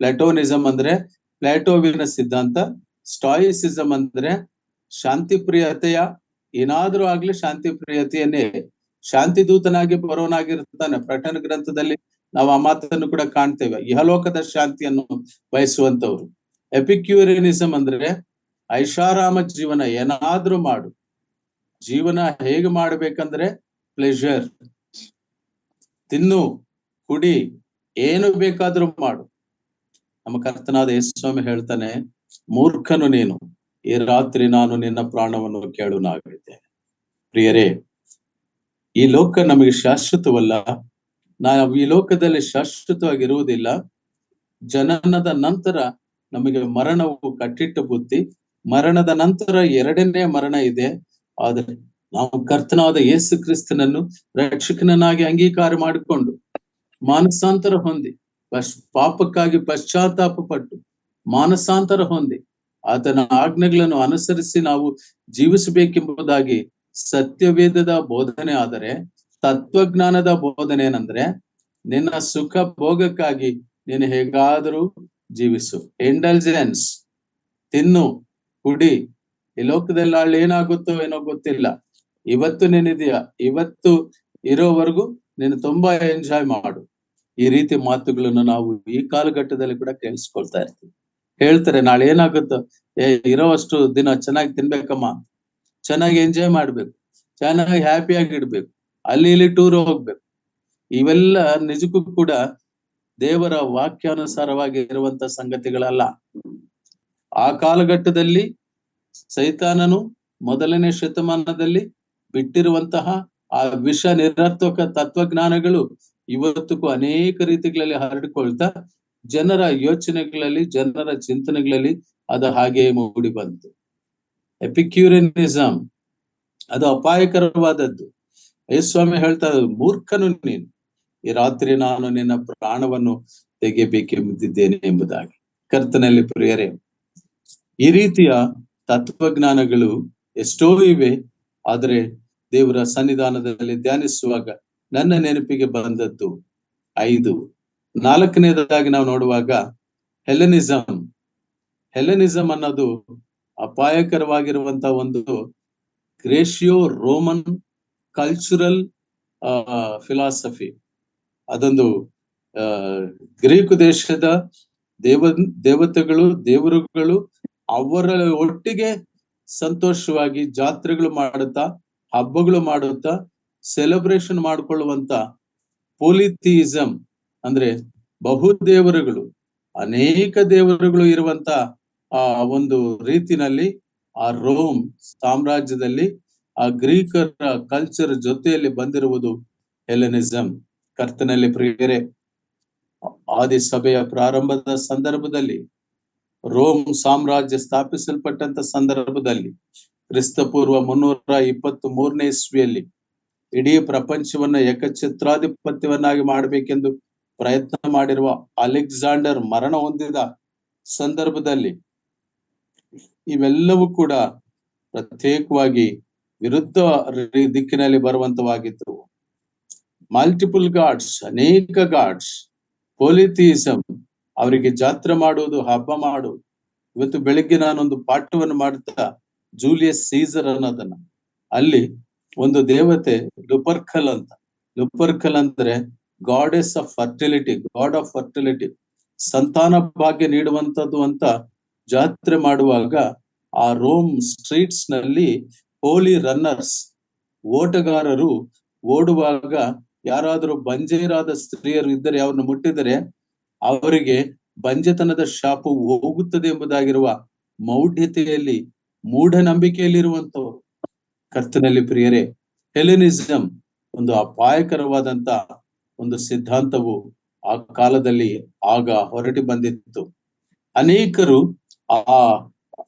ಪ್ಲಾಟೋನಿಸಂ ಅಂದ್ರೆ ಪ್ಲಾಟೋವಿನ ಸಿದ್ಧಾಂತ, ಸ್ಟಾಯಿಸಿಸಂ ಅಂದ್ರೆ ಶಾಂತಿ ಪ್ರಿಯತೆಯ, ಏನಾದ್ರೂ ಆಗ್ಲಿ ಶಾಂತಿ ಪ್ರಿಯತೆಯನ್ನೇ, ಶಾಂತಿ ದೂತನಾಗಿ ಬರೋನಾಗಿರ್ತಾನೆ. ಪ್ರಕಟಣ ಗ್ರಂಥದಲ್ಲಿ ನಾವು ಆ ಮಾತನ್ನು ಕೂಡ ಕಾಣ್ತೇವೆ, ಇಹಲೋಕದ ಶಾಂತಿಯನ್ನು ಬಯಸುವಂತವ್ರು. ಎಪಿಕ್ಯೂರಿನಿಸಂ ಅಂದ್ರೆ ಐಷಾರಾಮ ಜೀವನ, ಏನಾದ್ರೂ ಮಾಡು, ಜೀವನ ಹೇಗೆ ಮಾಡ್ಬೇಕಂದ್ರೆ ಪ್ಲೆಜರ್, ತಿನ್ನು ಕುಡಿ, ಏನು ಬೇಕಾದ್ರೂ ಮಾಡು. ನಮ್ಮ ಕರ್ತನಾದ ಯೇಸು ಸ್ವಾಮಿ ಹೇಳ್ತಾನೆ, ಮೂರ್ಖನು ನೀನು, ಈ ರಾತ್ರಿ ನಾನು ನಿನ್ನ ಪ್ರಾಣವನ್ನು ಕೇಳುವನಾಗಿದ್ದೇನೆ. ಪ್ರಿಯರೇ, ಈ ಲೋಕ ನಮಗೆ ಶಾಶ್ವತವಲ್ಲ, ನಾವು ಈ ಲೋಕದಲ್ಲಿ ಶಾಶ್ವತವಾಗಿರುವುದಿಲ್ಲ. ಜನನದ ನಂತರ ನಮಗೆ ಮರಣವು ಕಟ್ಟಿಟ್ಟ ಬುತ್ತಿ, ಮರಣದ ನಂತರ ಎರಡನೇ ಮರಣ ಇದೆ. ಆದರೆ ನಾವು ಕರ್ತನಾದ ಯೇಸು ಕ್ರಿಸ್ತನನ್ನು ರಕ್ಷಕನನ್ನಾಗಿ ಅಂಗೀಕಾರ ಮಾಡಿಕೊಂಡು ಮಾನಸಾಂತರ ಹೊಂದಿ, ಪಾಪಕ್ಕಾಗಿ ಪಶ್ಚಾತ್ತಾಪ ಪಟ್ಟು ಮಾನಸಾಂತರ ಹೊಂದಿ ಆತನ ಆಜ್ಞೆಗಳನ್ನು ಅನುಸರಿಸಿ ನಾವು ಜೀವಿಸಬೇಕೆಂಬುದಾಗಿ ಸತ್ಯವೇದದ ಬೋಧನೆ. ಆದರೆ ತತ್ವಜ್ಞಾನದ ಬೋಧನೆ ಏನಂದ್ರೆ, ನಿನ್ನ ಸುಖ ಭೋಗಕ್ಕಾಗಿ ನೀನು ಹೇಗಾದರೂ ಜೀವಿಸು, ಇಂಟೆಲಿಜೆನ್ಸ್, ತಿನ್ನು ಕುಡಿ, ಈ ಲೋಕದಲ್ಲಿ ನಾಳೆ ಏನಾಗುತ್ತೋ ಏನೋ ಗೊತ್ತಿಲ್ಲ, ಇವತ್ತು ನೀನಿದೆಯಾ, ಇವತ್ತು ಇರೋವರೆಗೂ ನೀನು ತುಂಬಾ ಎಂಜಾಯ್ ಮಾಡು. ಈ ರೀತಿ ಮಾತುಗಳನ್ನು ನಾವು ಈ ಕಾಲಘಟ್ಟದಲ್ಲಿ ಕೂಡ ಕೇಳಿಸ್ಕೊಳ್ತಾ ಇರ್ತೀವಿ. ಹೇಳ್ತಾರೆ ನಾಳೆ ಏನಾಗುತ್ತೋ, ಇರೋವಷ್ಟು ದಿನ ಚೆನ್ನಾಗಿ ತಿನ್ಬೇಕಮ್ಮ, ಚೆನ್ನಾಗಿ ಎಂಜಾಯ್ ಮಾಡ್ಬೇಕು, ಚೆನ್ನಾಗಿ ಹ್ಯಾಪಿಯಾಗಿ ಇಡ್ಬೇಕು, ಅಲ್ಲಿ ಇಲ್ಲಿ ಟೂರ್ ಹೋಗ್ಬೇಕು. ಇವೆಲ್ಲ ನಿಜಕ್ಕೂ ಕೂಡ ದೇವರ ವಾಕ್ಯಾನುಸಾರವಾಗಿ ಇರುವಂತ ಸಂಗತಿಗಳಲ್ಲ. ಆ ಕಾಲಘಟ್ಟದಲ್ಲಿ ಸೈತಾನನು ಮೊದಲನೇ ಶತಮಾನದಲ್ಲಿ ಬಿಟ್ಟಿರುವಂತಹ ಆ ವಿಷ ನಿರರ್ಥಕ ತತ್ವಜ್ಞಾನಗಳು ಇವತ್ತಿಗೂ ಅನೇಕ ರೀತಿಗಳಲ್ಲಿ ಹರಡಿಕೊಳ್ತಾ ಜನರ ಯೋಚನೆಗಳಲ್ಲಿ, ಜನರ ಚಿಂತನೆಗಳಲ್ಲಿ ಅದು ಹಾಗೆ ಮೂಡಿ ಬಂತು. ಎಪಿಕ್ಯೂರಿನಿಸಂ ಅದು ಅಪಾಯಕರವಾದದ್ದು. ಯೇಸುಸ್ವಾಮಿ ಹೇಳ್ತಾ ಇದ್ರು, ಮೂರ್ಖನು ನೀನು, ಈ ರಾತ್ರಿ ನಾನು ನಿನ್ನ ಪ್ರಾಣವನ್ನು ತೆಗೆಯಬೇಕೆಂಬುದಿದ್ದೇನೆ ಎಂಬುದಾಗಿ. ಕರ್ತನಲ್ಲಿ ಪ್ರಿಯರೇ, ಈ ರೀತಿಯ ತತ್ವಜ್ಞಾನಗಳು ಎಷ್ಟೋ ಇವೆ. ಆದರೆ ದೇವರ ಸನ್ನಿಧಾನದಲ್ಲಿ ಧ್ಯಾನಿಸುವಾಗ ನನ್ನ ನೆನಪಿಗೆ ಬಂದದ್ದು 5. 4ನೇದಾಗಿ ನಾವು ನೋಡುವಾಗ ಹೆಲೆನಿಸಂ ಅನ್ನೋದು ಅಪಾಯಕರವಾಗಿರುವಂತ ಒಂದು ಗ್ರೇಷಿಯೋ ರೋಮನ್ ಕಲ್ಚರಲ್ ಫಿಲಾಸಫಿ. ಅದೊಂದು ಗ್ರೀಕ್ ದೇಶದ ದೇವತೆಗಳು, ದೇವರುಗಳು ಅವರ ಒಟ್ಟಿಗೆ ಸಂತೋಷವಾಗಿ ಜಾತ್ರೆಗಳು ಮಾಡುತ್ತಾ, ಹಬ್ಬಗಳು ಮಾಡುತ್ತಾ, ಸೆಲೆಬ್ರೇಷನ್ ಮಾಡಿಕೊಳ್ಳುವಂತ ಪೋಲಿಥಿಯಿಸಂ ಅಂದ್ರೆ ಬಹುದೇವರುಗಳು, ಅನೇಕ ದೇವರುಗಳು ಇರುವಂತ ಆ ಒಂದು ರೀತಿನಲ್ಲಿ ಆ ರೋಮ್ ಸಾಮ್ರಾಜ್ಯದಲ್ಲಿ ಆ ಗ್ರೀಕರ ಕಲ್ಚರ್ ಜೊತೆಯಲ್ಲಿ ಬಂದಿರುವುದು ಹೆಲೆನಿಸಂ. ಕರ್ತನಲ್ಲಿ ಪ್ರಿಯರೇ, ಆದಿ ಸಭೆಯ ಪ್ರಾರಂಭದ ಸಂದರ್ಭದಲ್ಲಿ, ರೋಮ್ ಸಾಮ್ರಾಜ್ಯ ಸ್ಥಾಪಿಸಲ್ಪಟ್ಟಂತ ಸಂದರ್ಭದಲ್ಲಿ, ಕ್ರಿಸ್ತಪೂರ್ವ 323ನೇ ಇಸ್ವಿಯಲ್ಲಿ ಇಡೀ ಪ್ರಪಂಚವನ್ನ ಏಕಛತ್ರಾಧಿಪತ್ಯವನ್ನಾಗಿ ಮಾಡಬೇಕೆಂದು ಪ್ರಯತ್ನ ಮಾಡಿರುವ ಅಲೆಕ್ಸಾಂಡರ್ ಮರಣ ಹೊಂದಿದ ಸಂದರ್ಭದಲ್ಲಿ ಇವೆಲ್ಲವೂ ಕೂಡ ಪ್ರತ್ಯೇಕವಾಗಿ ವಿರುದ್ಧ ದಿಕ್ಕಿನಲ್ಲಿ ಬರುವಂತವಾಗಿತ್ತು. ಮಲ್ಟಿಪಲ್ ಗಾಡ್ಸ್, ಅನೇಕ ಗಾಡ್ಸ್, ಪೋಲಿಥಿಯಿಸಂ, ಅವರಿಗೆ ಜಾತ್ರೆ ಮಾಡುವುದು, ಹಬ್ಬ ಮಾಡುವುದು. ಇವತ್ತು ಬೆಳಿಗ್ಗೆ ನಾನೊಂದು ಪಾಠವನ್ನು ಮಾಡುತ್ತಾ ಜೂಲಿಯಸ್ ಸೀಸರ್ ಅನ್ನೋದನ್ನ, ಅಲ್ಲಿ ಒಂದು ದೇವತೆ ಲುಪರ್ಕಲ್ ಅಂತ, ಲುಪರ್ಕಲ್ ಅಂದ್ರೆ goddess of fertility, god of fertility, ಸಂತಾನ ಭಾಗ್ಯ ನೀಡುವಂತದ್ದು ಅಂತ ಜಾತ್ರೆ ಮಾಡುವಾಗ ಆ ರೋಮ್ ಸ್ಟ್ರೀಟ್ಸ್ ನಲ್ಲಿ ಹೋಲಿ ರನ್ನರ್ಸ್, ಓಟಗಾರರು ಓಡುವಾಗ ಯಾರಾದರೂ ಬಂಜೇರಾದ ಸ್ತ್ರೀಯರು ಇದ್ದರೆ, ಅವ್ರನ್ನ ಮುಟ್ಟಿದರೆ ಅವರಿಗೆ ಬಂಜೆತನದ ಶಾಪವು ಹೋಗುತ್ತದೆ ಎಂಬುದಾಗಿರುವ ಮೌಢ್ಯತೆಯಲ್ಲಿ, ಮೂಢನಂಬಿಕೆಯಲ್ಲಿರುವಂತವ್ರು. ಕರ್ತನಲ್ಲಿ ಪ್ರಿಯರೇ, ಹೆಲೆನಿಸಂ ಒಂದು ಅಪಾಯಕರವಾದಂತ ಒಂದು ಸಿದ್ಧಾಂತವು ಆ ಕಾಲದಲ್ಲಿ ಆಗ ಹೊರಟಿ ಬಂದಿತ್ತು. ಅನೇಕರು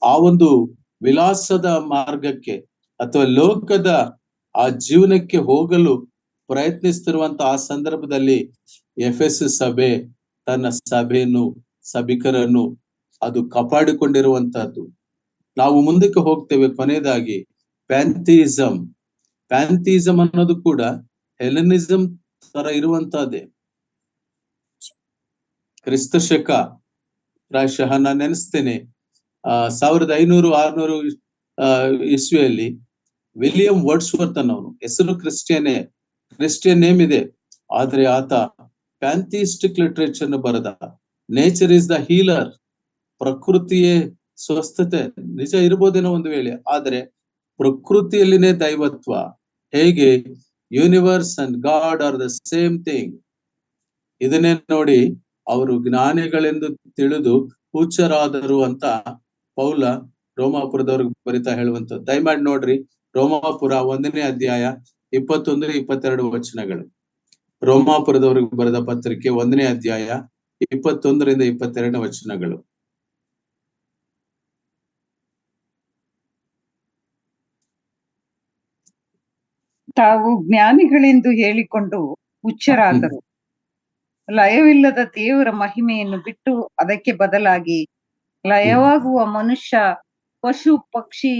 ಆ ಒಂದು ವಿಲಾಸದ ಮಾರ್ಗಕ್ಕೆ ಅಥವಾ ಲೋಕದ ಆ ಜೀವನಕ್ಕೆ ಹೋಗಲು ಪ್ರಯತ್ನಿಸ್ತಿರುವಂತ ಆ ಸಂದರ್ಭದಲ್ಲಿ ಎಫೆಸ್ ಸಭೆ ತನ್ನ ಸಭೆಯನ್ನು, ಸಭಿಕರನ್ನು ಅದು ಕಾಪಾಡಿಕೊಂಡಿರುವಂತಹದ್ದು. ನಾವು ಮುಂದಕ್ಕೆ ಹೋಗ್ತೇವೆ. ಕೊನೆಯದಾಗಿ ಪ್ಯಾಂಥಿಸಂ ಅನ್ನೋದು ಕೂಡ ಹೆಲೆನಿಸಂ ತರ ಇರುವಂತಹದ್ದೇ. ಕ್ರಿಸ್ತ ಶಕ ಪ್ರಾಯಶಃ ನಾನು ನೆನೆಸ್ತೇನೆ 1500-600 ಇಸ್ವಿಯಲ್ಲಿ ವಿಲಿಯಂ ವರ್ಡ್ಸ್ವರ್ತ್ ಅನ್ನೋನು, ಹೆಸರು ಕ್ರಿಸ್ಟಿಯನ್ ನೇಮ್ ಇದೆ, ಆದ್ರೆ ಆತ ಪ್ಯಾಂಥಿಸ್ಟಿಕ್ ಲಿಟರೇಚರ್ ಬರೆದ. ನೇಚರ್ ಇಸ್ ದ ಹೀಲರ್, ಪ್ರಕೃತಿಯೇ ಸ್ವಸ್ಥತೆ. ನಿಜ ಇರ್ಬೋದೇನೋ ಒಂದು ವೇಳೆ, ಆದ್ರೆ ಪ್ರಕೃತಿಯಲ್ಲಿನೇ ದೈವತ್ವ. ಹೇಗೆ universe and God are the same thing. ಇದನ್ನೇ ನೋಡಿ ಅವರು ಜ್ಞಾನಿಗಳೆಂದು ತಿಳಿದು ಹುಚ್ಚರಾದರು ಅಂತ ಪೌಲ ರೋಮಾಪುರದವ್ರಿಗೆ ಬರಿತಾ ಹೇಳುವಂಥದ್ದು. ದಯಮಾಡಿ ನೋಡ್ರಿ, ರೋಮಾಪುರ 1ನೇ ಅಧ್ಯಾಯ 21-22 ವಚನಗಳು. ರೋಮಾಪುರದವ್ರಿಗೆ ಬರೆದ ಪತ್ರಿಕೆ 1ನೇ ಅಧ್ಯಾಯ 21-22 ವಚನಗಳು. ತಾವು ಜ್ಞಾನಿಗಳೆಂದು ಹೇಳಿಕೊಂಡು ಹುಚ್ಚರಾದರು. ಲಯವಿಲ್ಲದ ದೇವರ ಮಹಿಮೆಯನ್ನು ಬಿಟ್ಟು ಅದಕ್ಕೆ ಬದಲಾಗಿ ಲಯವಾಗುವ ಮನುಷ್ಯ, ಪಶು, ಪಕ್ಷಿ,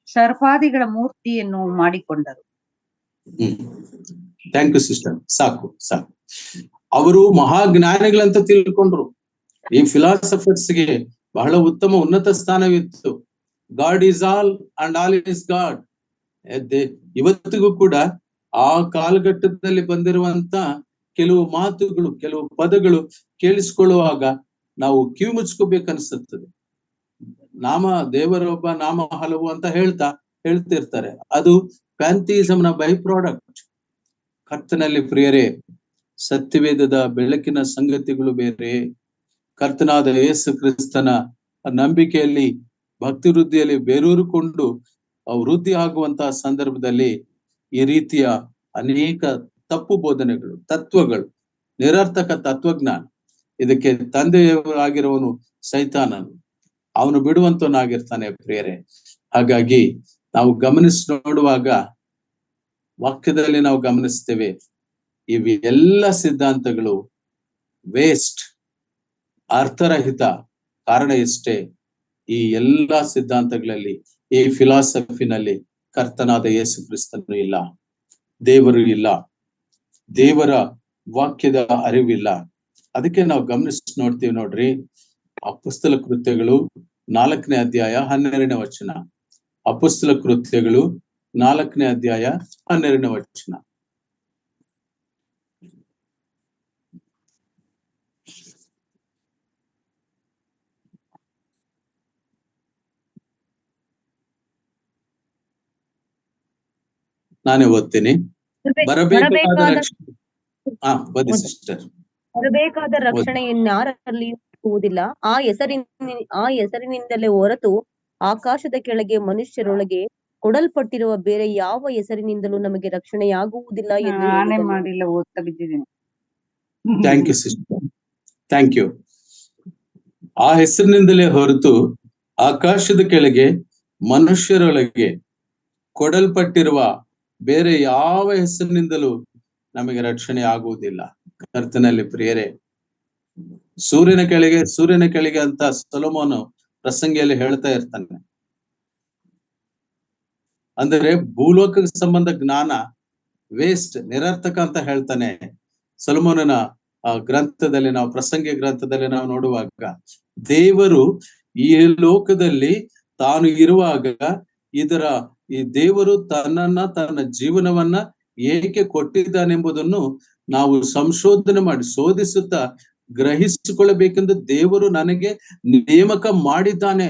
ಸರ್ಪಾದಿಗಳ ಮೂರ್ತಿಯನ್ನು ಮಾಡಿಕೊಂಡರು. Thank you sister. ಸಾಕು. ಅವರು ಮಹಾಜ್ಞಾನಿಗಳಂತ ತಿಳ್ಕೊಂಡ್ರು. ಈ ಫಿಲಾಸಫರ್ಸ್ಗೆ ಬಹಳ ಉತ್ತಮ ಉನ್ನತ ಸ್ಥಾನವಿತ್ತು. God is all and all is God. ಇವತ್ತಿಗೂ ಕೂಡ ಆ ಕಾಲಘಟ್ಟದಲ್ಲಿ ಬಂದಿರುವಂತ ಕೆಲವು ಮಾತುಗಳು, ಕೆಲವು ಪದಗಳು ಕೇಳಿಸ್ಕೊಳ್ಳುವಾಗ ನಾವು ಕಿವಿ ಮುಚ್ಕೋಬೇಕನ್ಸುತ್ತದೆ. ದೇವರೊಬ್ಬ, ನಾಮ ಹಲವು ಅಂತ ಹೇಳ್ತಿರ್ತಾರೆ. ಅದು ಪ್ಯಾಂಥಿಸಂನ ಬೈ ಪ್ರಾಡಕ್ಟ್. ಕರ್ತನಲ್ಲಿ ಪ್ರಿಯರೇ, ಸತ್ಯವೇದದ ಬೆಳಕಿನ ಸಂಗತಿಗಳು ಬೇರೆ. ಕರ್ತನಾದ ಯೇಸು ಕ್ರಿಸ್ತನ ನಂಬಿಕೆಯಲ್ಲಿ, ಭಕ್ತಿ ವೃದ್ಧಿಯಲ್ಲಿ ಬೇರೂರಿಕೊಂಡು ವೃದ್ಧಿ ಆಗುವಂತಹ ಸಂದರ್ಭದಲ್ಲಿ ಈ ರೀತಿಯ ಅನೇಕ ತಪ್ಪು ಬೋಧನೆಗಳು, ತತ್ವಗಳು, ನಿರರ್ಥಕ ತತ್ವಜ್ಞಾನ, ಇದಕ್ಕೆ ತಂದೆಯಾಗಿರುವವನು ಸೈತಾನನು, ಅವನು ಬಿಡುವಂತವನಾಗಿರ್ತಾನೆ ಪ್ರಿಯರೇ. ಹಾಗಾಗಿ ನಾವು ಗಮನಿಸಿ ನೋಡುವಾಗ ವಾಕ್ಯದಲ್ಲಿ ನಾವು ಗಮನಿಸ್ತೇವೆ, ಇವು ಎಲ್ಲ ಸಿದ್ಧಾಂತಗಳು ವೇಸ್ಟ್, ಅರ್ಥರಹಿತ. ಕಾರಣ ಇಷ್ಟೇ, ಈ ಎಲ್ಲಾ ಸಿದ್ಧಾಂತಗಳಲ್ಲಿ, ಈ ಫಿಲಾಸಫಿನಲ್ಲಿ ಕರ್ತನಾದ ಯೇಸು ಕ್ರಿಸ್ತನು ಇಲ್ಲ, ದೇವರು ಇಲ್ಲ, ದೇವರ ವಾಕ್ಯದ ಅರಿವಿಲ್ಲ. ಅದಕ್ಕೆ ನಾವು ಗಮನಿಸಿ ನೋಡ್ತೀವಿ. ನೋಡ್ರಿ, ಅಪೊಸ್ತಲ ಕೃತ್ಯಗಳು 4ನೇ ಅಧ್ಯಾಯ 12ನೇ ವಚನ. ಅಪೊಸ್ತಲ ಕೃತ್ಯಗಳು 4ನೇ ಅಧ್ಯಾಯ 12ನೇ ವಚನ. ನಾನೇ ಓದ್ತೀನಿ. ಬರಬೇಕಾದ ರಕ್ಷಣೆಯನ್ನಾರಲ್ಲಿಯೂ ಇರುವುದಿಲ್ಲ. ಆ ಹೆಸರಿನಿಂದಲೇ ಹೊರತು ಆಕಾಶದ ಕೆಳಗೆ ಮನುಷ್ಯರೊಳಗೆ ಕೊಡಲ್ಪಟ್ಟಿರುವ ಬೇರೆ ಯಾವ ಹೆಸರಿನಿಂದಲೂ ನಮಗೆ ರಕ್ಷಣೆಯಾಗುವುದಿಲ್ಲ ಎಂದು thank you sister, thank you. ಆ ಹೆಸರಿನಿಂದಲೇ ಹೊರತು ಆಕಾಶದ ಕೆಳಗೆ ಮನುಷ್ಯರೊಳಗೆ ಕೊಡಲ್ಪಟ್ಟಿರುವ ಬೇರೆ ಯಾವ ಹೆಸರಿನಿಂದಲೂ ನಮಗೆ ರಕ್ಷಣೆ ಆಗುವುದಿಲ್ಲ. ಕರ್ತನಲ್ಲಿ ಪ್ರಿಯರೇ, ಸೂರ್ಯನ ಕೆಳಗೆ ಅಂತ ಸೊಲೊಮೋನು ಪ್ರಸಂಗಿಯಲ್ಲಿ ಹೇಳ್ತಾ ಇರ್ತಾನೆ. ಅಂದರೆ ಭೂಲೋಕ ಸಂಬಂಧ ಜ್ಞಾನ ವೇಸ್ಟ್, ನಿರರ್ಥಕ ಅಂತ ಹೇಳ್ತಾನೆ. ಸೊಲೊಮೋನನ ಗ್ರಂಥದಲ್ಲಿ, ನಾವು ಪ್ರಸಂಗಿ ಗ್ರಂಥದಲ್ಲಿ ನಾವು ನೋಡುವಾಗ, ದೇವರು ಈ ಲೋಕದಲ್ಲಿ ತಾನು ಇರುವಾಗ ಈ ದೇವರು ತನ್ನ ಜೀವನವನ್ನ ಏಕೆ ಕೊಟ್ಟಿದ್ದಾನೆಂಬುದನ್ನು ನಾವು ಸಂಶೋಧನೆ ಮಾಡಿ ಶೋಧಿಸುತ್ತಾ ಗ್ರಹಿಸಿಕೊಳ್ಳಬೇಕೆಂದು ದೇವರು ನನಗೆ ನೇಮಕ ಮಾಡಿದ್ದಾನೆ.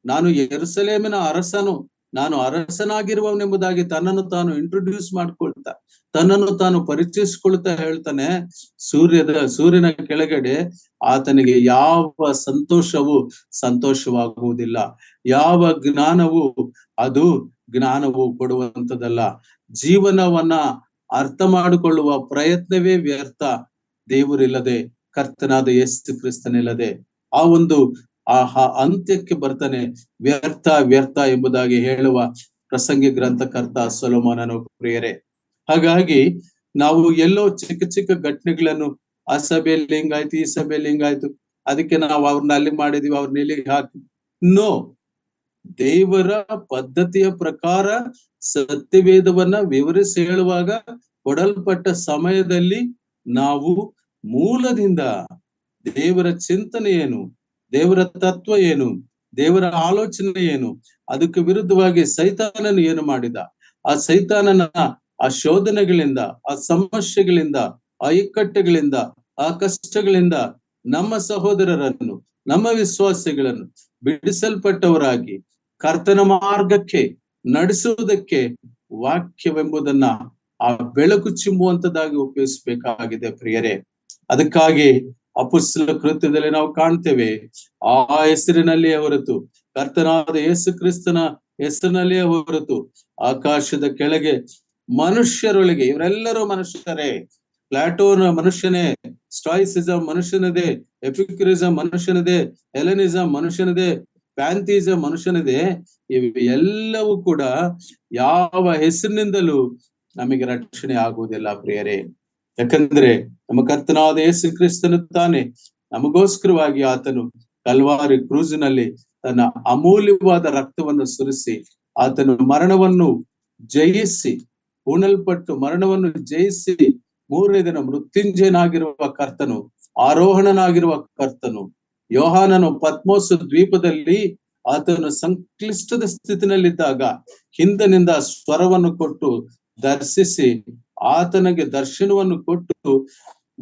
ನಾನು ಯೆರೂಸಲೇಮಿನ ಅರಸನು, ನಾನು ಅರಸನಾಗಿರುವವನೆಂಬುದಾಗಿ ತನ್ನನ್ನು ತಾನು ಇಂಟ್ರೊಡ್ಯೂಸ್ ಮಾಡ್ಕೊಳ್ತಾ, ತನ್ನನ್ನು ತಾನು ಪರಿಚಯಿಸ್ಕೊಳ್ತಾ ಹೇಳ್ತಾನೆ, ಸೂರ್ಯನ ಕೆಳಗಡೆ ಆತನಿಗೆ ಯಾವ ಸಂತೋಷವಾಗುವುದಿಲ್ಲ, ಯಾವ ಜ್ಞಾನವು ಅದು ಜ್ಞಾನವು ಕೊಡುವಂಥದ್ದಲ್ಲ. ಜೀವನವನ್ನ ಅರ್ಥ ಮಾಡಿಕೊಳ್ಳುವ ಪ್ರಯತ್ನವೇ ವ್ಯರ್ಥ, ದೇವರಿಲ್ಲದೆ, ಕರ್ತನಾದ ಯೇಸು ಕ್ರಿಸ್ತನಿಲ್ಲದೆ. ಆ ಒಂದು ಅಂತ್ಯಕ್ಕೆ ಬರ್ತಾನೆ, ವ್ಯರ್ಥ ಎಂಬುದಾಗಿ ಹೇಳುವ ಪ್ರಸಂಗಿ ಗ್ರಂಥಕರ್ತ ಸೊಲೊಮೋನನು ಪ್ರಿಯರೇ. ಹಾಗಾಗಿ ನಾವು ಎಲ್ಲೋ ಚಿಕ್ಕ ಚಿಕ್ಕ ಘಟನೆಗಳನ್ನು, ಆ ಸಭೆಯಲ್ಲಿ ಹಿಂಗಾಯ್ತು, ಈ ಸಭೆಯಲ್ಲಿ ಹಿಂಗಾಯ್ತು, ಅದಕ್ಕೆ ನಾವು ಅವ್ರನ್ನ ಅಲ್ಲಿ ಮಾಡಿದೀವಿ, ಅವ್ರನ್ನ ಇಲ್ಲಿಗೆ ಹಾಕಿ, ನೋ. ದೇವರ ಪದ್ಧತಿಯ ಪ್ರಕಾರ ಸತ್ಯವೇದವನ್ನ ವಿವರಿಸಿ ಹೇಳುವಾಗ ಕೊಡಲ್ಪಟ್ಟ ಸಮಯದಲ್ಲಿ ನಾವು ಮೂಲದಿಂದ ದೇವರ ಚಿಂತನೆ ಏನು, ದೇವರ ತತ್ವ ಏನು, ದೇವರ ಆಲೋಚನೆ ಏನು, ಅದಕ್ಕೆ ವಿರುದ್ಧವಾಗಿ ಸೈತಾನನು ಏನು ಮಾಡಿದ, ಆ ಸೈತಾನನ ಆ ಶೋಧನೆಗಳಿಂದ, ಆ ಸಮಸ್ಯೆಗಳಿಂದ, ಆ ಇಕ್ಕಟ್ಟುಗಳಿಂದ, ಆ ಕಷ್ಟಗಳಿಂದ ನಮ್ಮ ಸಹೋದರರನ್ನು, ನಮ್ಮ ವಿಶ್ವಾಸಿಗಳನ್ನು ಬಿಡಿಸಲ್ಪಟ್ಟವರಾಗಿ ಕರ್ತನ ಮಾರ್ಗಕ್ಕೆ ನಡೆಸುವುದಕ್ಕೆ ವಾಕ್ಯವೆಂಬುದನ್ನ ಆ ಬೆಳಕು ಚಿಮ್ಮುವಂತದ್ದಾಗಿ ಉಪಯೋಗಿಸಬೇಕಾಗಿದೆ ಪ್ರಿಯರೇ. ಅದಕ್ಕಾಗಿ ಅಪೊಸ್ತಲ ಕೃತ್ಯದಲ್ಲಿ ನಾವು ಕಾಣ್ತೇವೆ, ಆ ಹೆಸರಿನಲ್ಲಿಯೇ ಹೊರತು, ಕರ್ತನಾದ ಯೇಸು ಕ್ರಿಸ್ತನ ಹೆಸರಿನಲ್ಲಿಯೇ ಹೊರತು ಆಕಾಶದ ಕೆಳಗೆ ಮನುಷ್ಯರೊಳಗೆ, ಇವರೆಲ್ಲರೂ ಮನುಷ್ಯರೇ. ಪ್ಲಾಟೋನ ಮನುಷ್ಯನೇ, ಸ್ಟಾಯಿಸಿಸಂ ಮನುಷ್ಯನದೇ, ಎಪಿಕ್ಯುರಿಸಂ ಮನುಷ್ಯನದೇ, ಹೆಲೆನಿಸಂ ಮನುಷ್ಯನದೇ, ಪ್ಯಾಂಥಿಸಂ ಮನುಷ್ಯನದೇ. ಇವೆಲ್ಲವೂ ಕೂಡ ಯಾವ ಹೆಸರಿನಿಂದಲೂ ನಮಗೆ ರಕ್ಷಣೆ ಆಗುವುದಿಲ್ಲ ಪ್ರಿಯರೇ. ಯಾಕಂದ್ರೆ ನಮ್ಮ ಕರ್ತನಾದ ಯೇಸು ಕ್ರಿಸ್ತನು ತಾನೇ ನಮಗೋಸ್ಕರವಾಗಿ ಆತನು ಕಲ್ವಾರಿ ಕ್ರೂಜಿನಲ್ಲಿ ತನ್ನ ಅಮೂಲ್ಯವಾದ ರಕ್ತವನ್ನು ಸುರಿಸಿ, ಆತನು ಮರಣವನ್ನು ಜಯಿಸಿ, ಹೂಣಲ್ಪಟ್ಟು ಮರಣವನ್ನು ಜಯಿಸಿ, ಮೂರನೇ ದಿನ ಮೃತ್ಯುಂಜಯನಾಗಿರುವ ಕರ್ತನು, ಆರೋಹಣನಾಗಿರುವ ಕರ್ತನು. ಯೋಹಾನನು ಪತ್ಮೋಸ್ ದ್ವೀಪದಲ್ಲಿ ಆತನು ಸಂಕ್ಲಿಷ್ಟದ ಸ್ಥಿತಿನಲ್ಲಿದ್ದಾಗ ಹಿಂದಿನಿಂದ ಸ್ವರವನ್ನು ಕೊಟ್ಟು ದರ್ಶಿಸಿ, ಆತನಿಗೆ ದರ್ಶನವನ್ನು ಕೊಟ್ಟು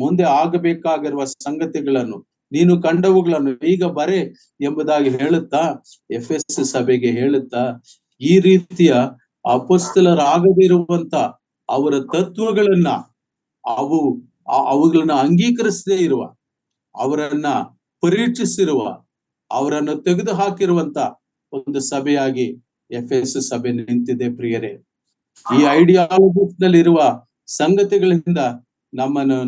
ಮುಂದೆ ಆಗಬೇಕಾಗಿರುವ ಸಂಗತಿಗಳನ್ನು, ನೀನು ಕಂಡವುಗಳನ್ನು ಈಗ ಬರೆ ಎಂಬುದಾಗಿ ಹೇಳುತ್ತಾ ಎಫೆಸ್ ಸಭೆಗೆ ಹೇಳುತ್ತಾ, ಈ ರೀತಿಯ ಅಪೊಸ್ತಲರಾಗದಿರುವಂತ ಅವರ ತತ್ವಗಳನ್ನ, ಅವುಗಳನ್ನ ಅಂಗೀಕರಿಸದೇ ಇರುವ, ಅವರನ್ನ ಪರೀಕ್ಷಿಸಿರುವ, ಅವರನ್ನು ತೆಗೆದು ಹಾಕಿರುವಂತ ಒಂದು ಸಭೆಯಾಗಿ ಎಫೆಸ್ ಸಭೆ ನಿಂತಿದೆ ಪ್ರಿಯರೇ. ಈ ಐಡಿಯಾಲಜೀಸ್ ನಲ್ಲಿ ಇರುವ ಸಂಗತಿಗಳಿಂದ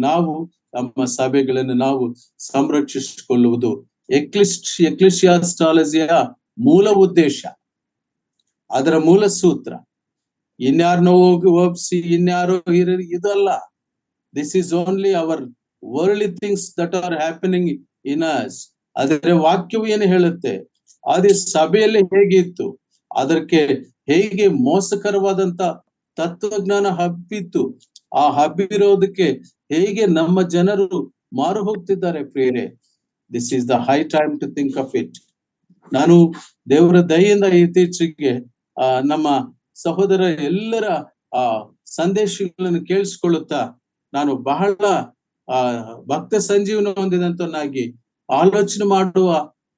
ನಾವು ನಮ್ಮ ಸಭೆಗಳನ್ನು ನಾವು ಸಂರಕ್ಷಿಸಿಕೊಳ್ಳುವುದು ಎಕ್ಲಿಸಿಯಾಸ್ಟಾಲಜಿಯ ಮೂಲ ಉದ್ದೇಶ, ಅದರ ಮೂಲ ಸೂತ್ರ. ಇನ್ಯಾರನೋ ಹೋಗಿ ಒಪ್ಸಿ ಇನ್ಯಾರೋ ಇದಲ್ಲ. This is only hour worldly things that are happening in us. ಆದರೆ ವಾಕ್ಯವು ಏನು ಹೇಳುತ್ತೆ, ಅದೇ ಸಭೆಯಲ್ಲಿ ಹೇಗಿತ್ತು, ಅದಕ್ಕೆ ಹೇಗೆ ಮೋಸಕರವಾದಂತ ತತ್ವಜ್ಞಾನ ಹಬ್ಬಿತ್ತು, ಆ ಹಬ್ಬಿರೋದಕ್ಕೆ ಹೇಗೆ ನಮ್ಮ ಜನರು ಮಾರು ಹೋಗ್ತಿದ್ದಾರೆ ಪ್ರಿಯರೇ. This is the high time to think of it. ನಾನು ದೇವರ ದಯೆಯಿಂದ ಇತ್ತೀಚೆಗೆ ನಮ್ಮ ಸಹೋದರ ಎಲ್ಲರ ಸಂದೇಶಗಳನ್ನು ಕೇಳಿಸ್ಕೊಳ್ಳುತ್ತಾ ನಾನು ಬಹಳ ಭಕ್ತ ಸಂಜೀವನ ಹೊಂದಿದಂತನಾಗಿ ಆಲೋಚನೆ ಮಾಡುವ,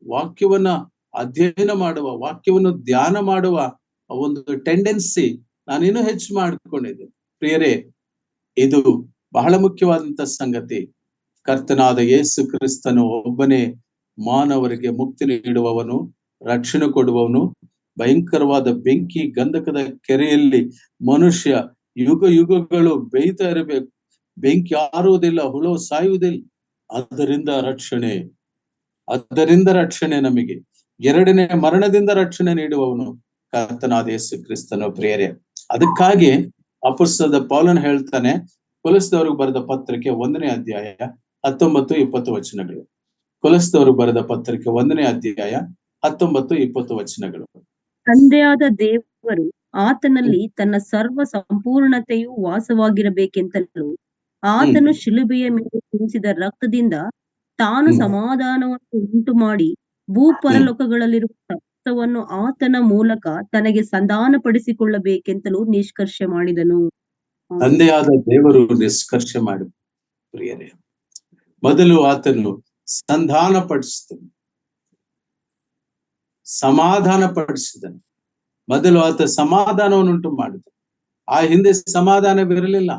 ವಾಕ್ಯವನ್ನ ಅಧ್ಯಯನ ಮಾಡುವ, ವಾಕ್ಯವನ್ನು ಧ್ಯಾನ ಮಾಡುವ ಒಂದು ಟೆಂಡೆನ್ಸಿ ನಾನು ಇನ್ನೂ ಹೆಚ್ಚು ಮಾಡಿಕೊಂಡಿದ್ದೆ ಪ್ರಿಯರೇ. ಇದು ಬಹಳ ಮುಖ್ಯವಾದಂತ ಸಂಗತಿ. ಕರ್ತನಾದ ಯೇಸು ಕ್ರಿಸ್ತನು ಒಬ್ಬನೇ ಮಾನವರಿಗೆ ಮುಕ್ತಿ ನೀಡುವವನು, ರಕ್ಷಣೆ ಕೊಡುವವನು. ಭಯಂಕರವಾದ ಬೆಂಕಿ ಗಂಧಕದ ಕೆರೆಯಲ್ಲಿ ಮನುಷ್ಯ ಯುಗ ಯುಗಗಳು ಬೇಯ್ತಾ ಇರಬೇಕು. ಬೆಂಕಿ ಆರುವುದಿಲ್ಲ, ಹುಳು ಸಾಯುವುದಿಲ್ಲ. ಅದರಿಂದ ರಕ್ಷಣೆ ನಮಗೆ, ಎರಡನೇ ಮರಣದಿಂದ ರಕ್ಷಣೆ ನೀಡುವವನು ಕರ್ತನಾದ ಯೇಸು ಕ್ರಿಸ್ತನು ಪ್ರಿಯರೇ. ಅದಕ್ಕಾಗಿ ಅಪೊಸ್ತಲ ಪೌಲನು ಹೇಳ್ತಾನೆ, ಕೊಲೊಸ್ಸದವರಿಗೆ ಬರೆದ ಪತ್ರಿಕೆ 1ನೇ ಅಧ್ಯಾಯ 19-20 ವಚನಗಳು. ಕೊಲೊಸ್ಸದವರಿಗೆ ಬರೆದ ಪತ್ರಿಕೆ 1ನೇ ಅಧ್ಯಾಯ 19-20 ವಚನಗಳು. ತಂದೆಯಾದ ದೇವರು ಆತನಲ್ಲಿ ತನ್ನ ಸರ್ವ ಸಂಪೂರ್ಣತೆಯು ವಾಸವಾಗಿರಬೇಕೆಂತಲೂ ಆತನು ಶಿಲುಬೆಯ ಮೇಲೆ ಸುರಿಸಿದ ರಕ್ತದಿಂದ ತಾನು ಸಮಾಧಾನವನ್ನು ಉಂಟು ಮಾಡಿ ಭೂಪರಲೋಕಗಳಲ್ಲಿರುವ ರಕ್ತವನ್ನು ಆತನ ಮೂಲಕ ತನಗೆ ಸಂಧಾನಪಡಿಸಿಕೊಳ್ಳಬೇಕೆಂತಲೂ ನಿಷ್ಕರ್ಷೆ ಮಾಡಿದನು. ತಂದೆಯಾದ ದೇವರು ನಿಷ್ಕರ್ಷೆ ಮಾಡಿ ಪ್ರಿಯರೇ, ಮೊದಲು ಆತನು ಸಮಾಧಾನ ಪಡಿಸಿದನು, ಮೊದಲು ಆತ ಸಮಾಧಾನವನ್ನುಂಟು ಮಾಡಿದ. ಆ ಹಿಂದೆ ಸಮಾಧಾನವಿರಲಿಲ್ಲ.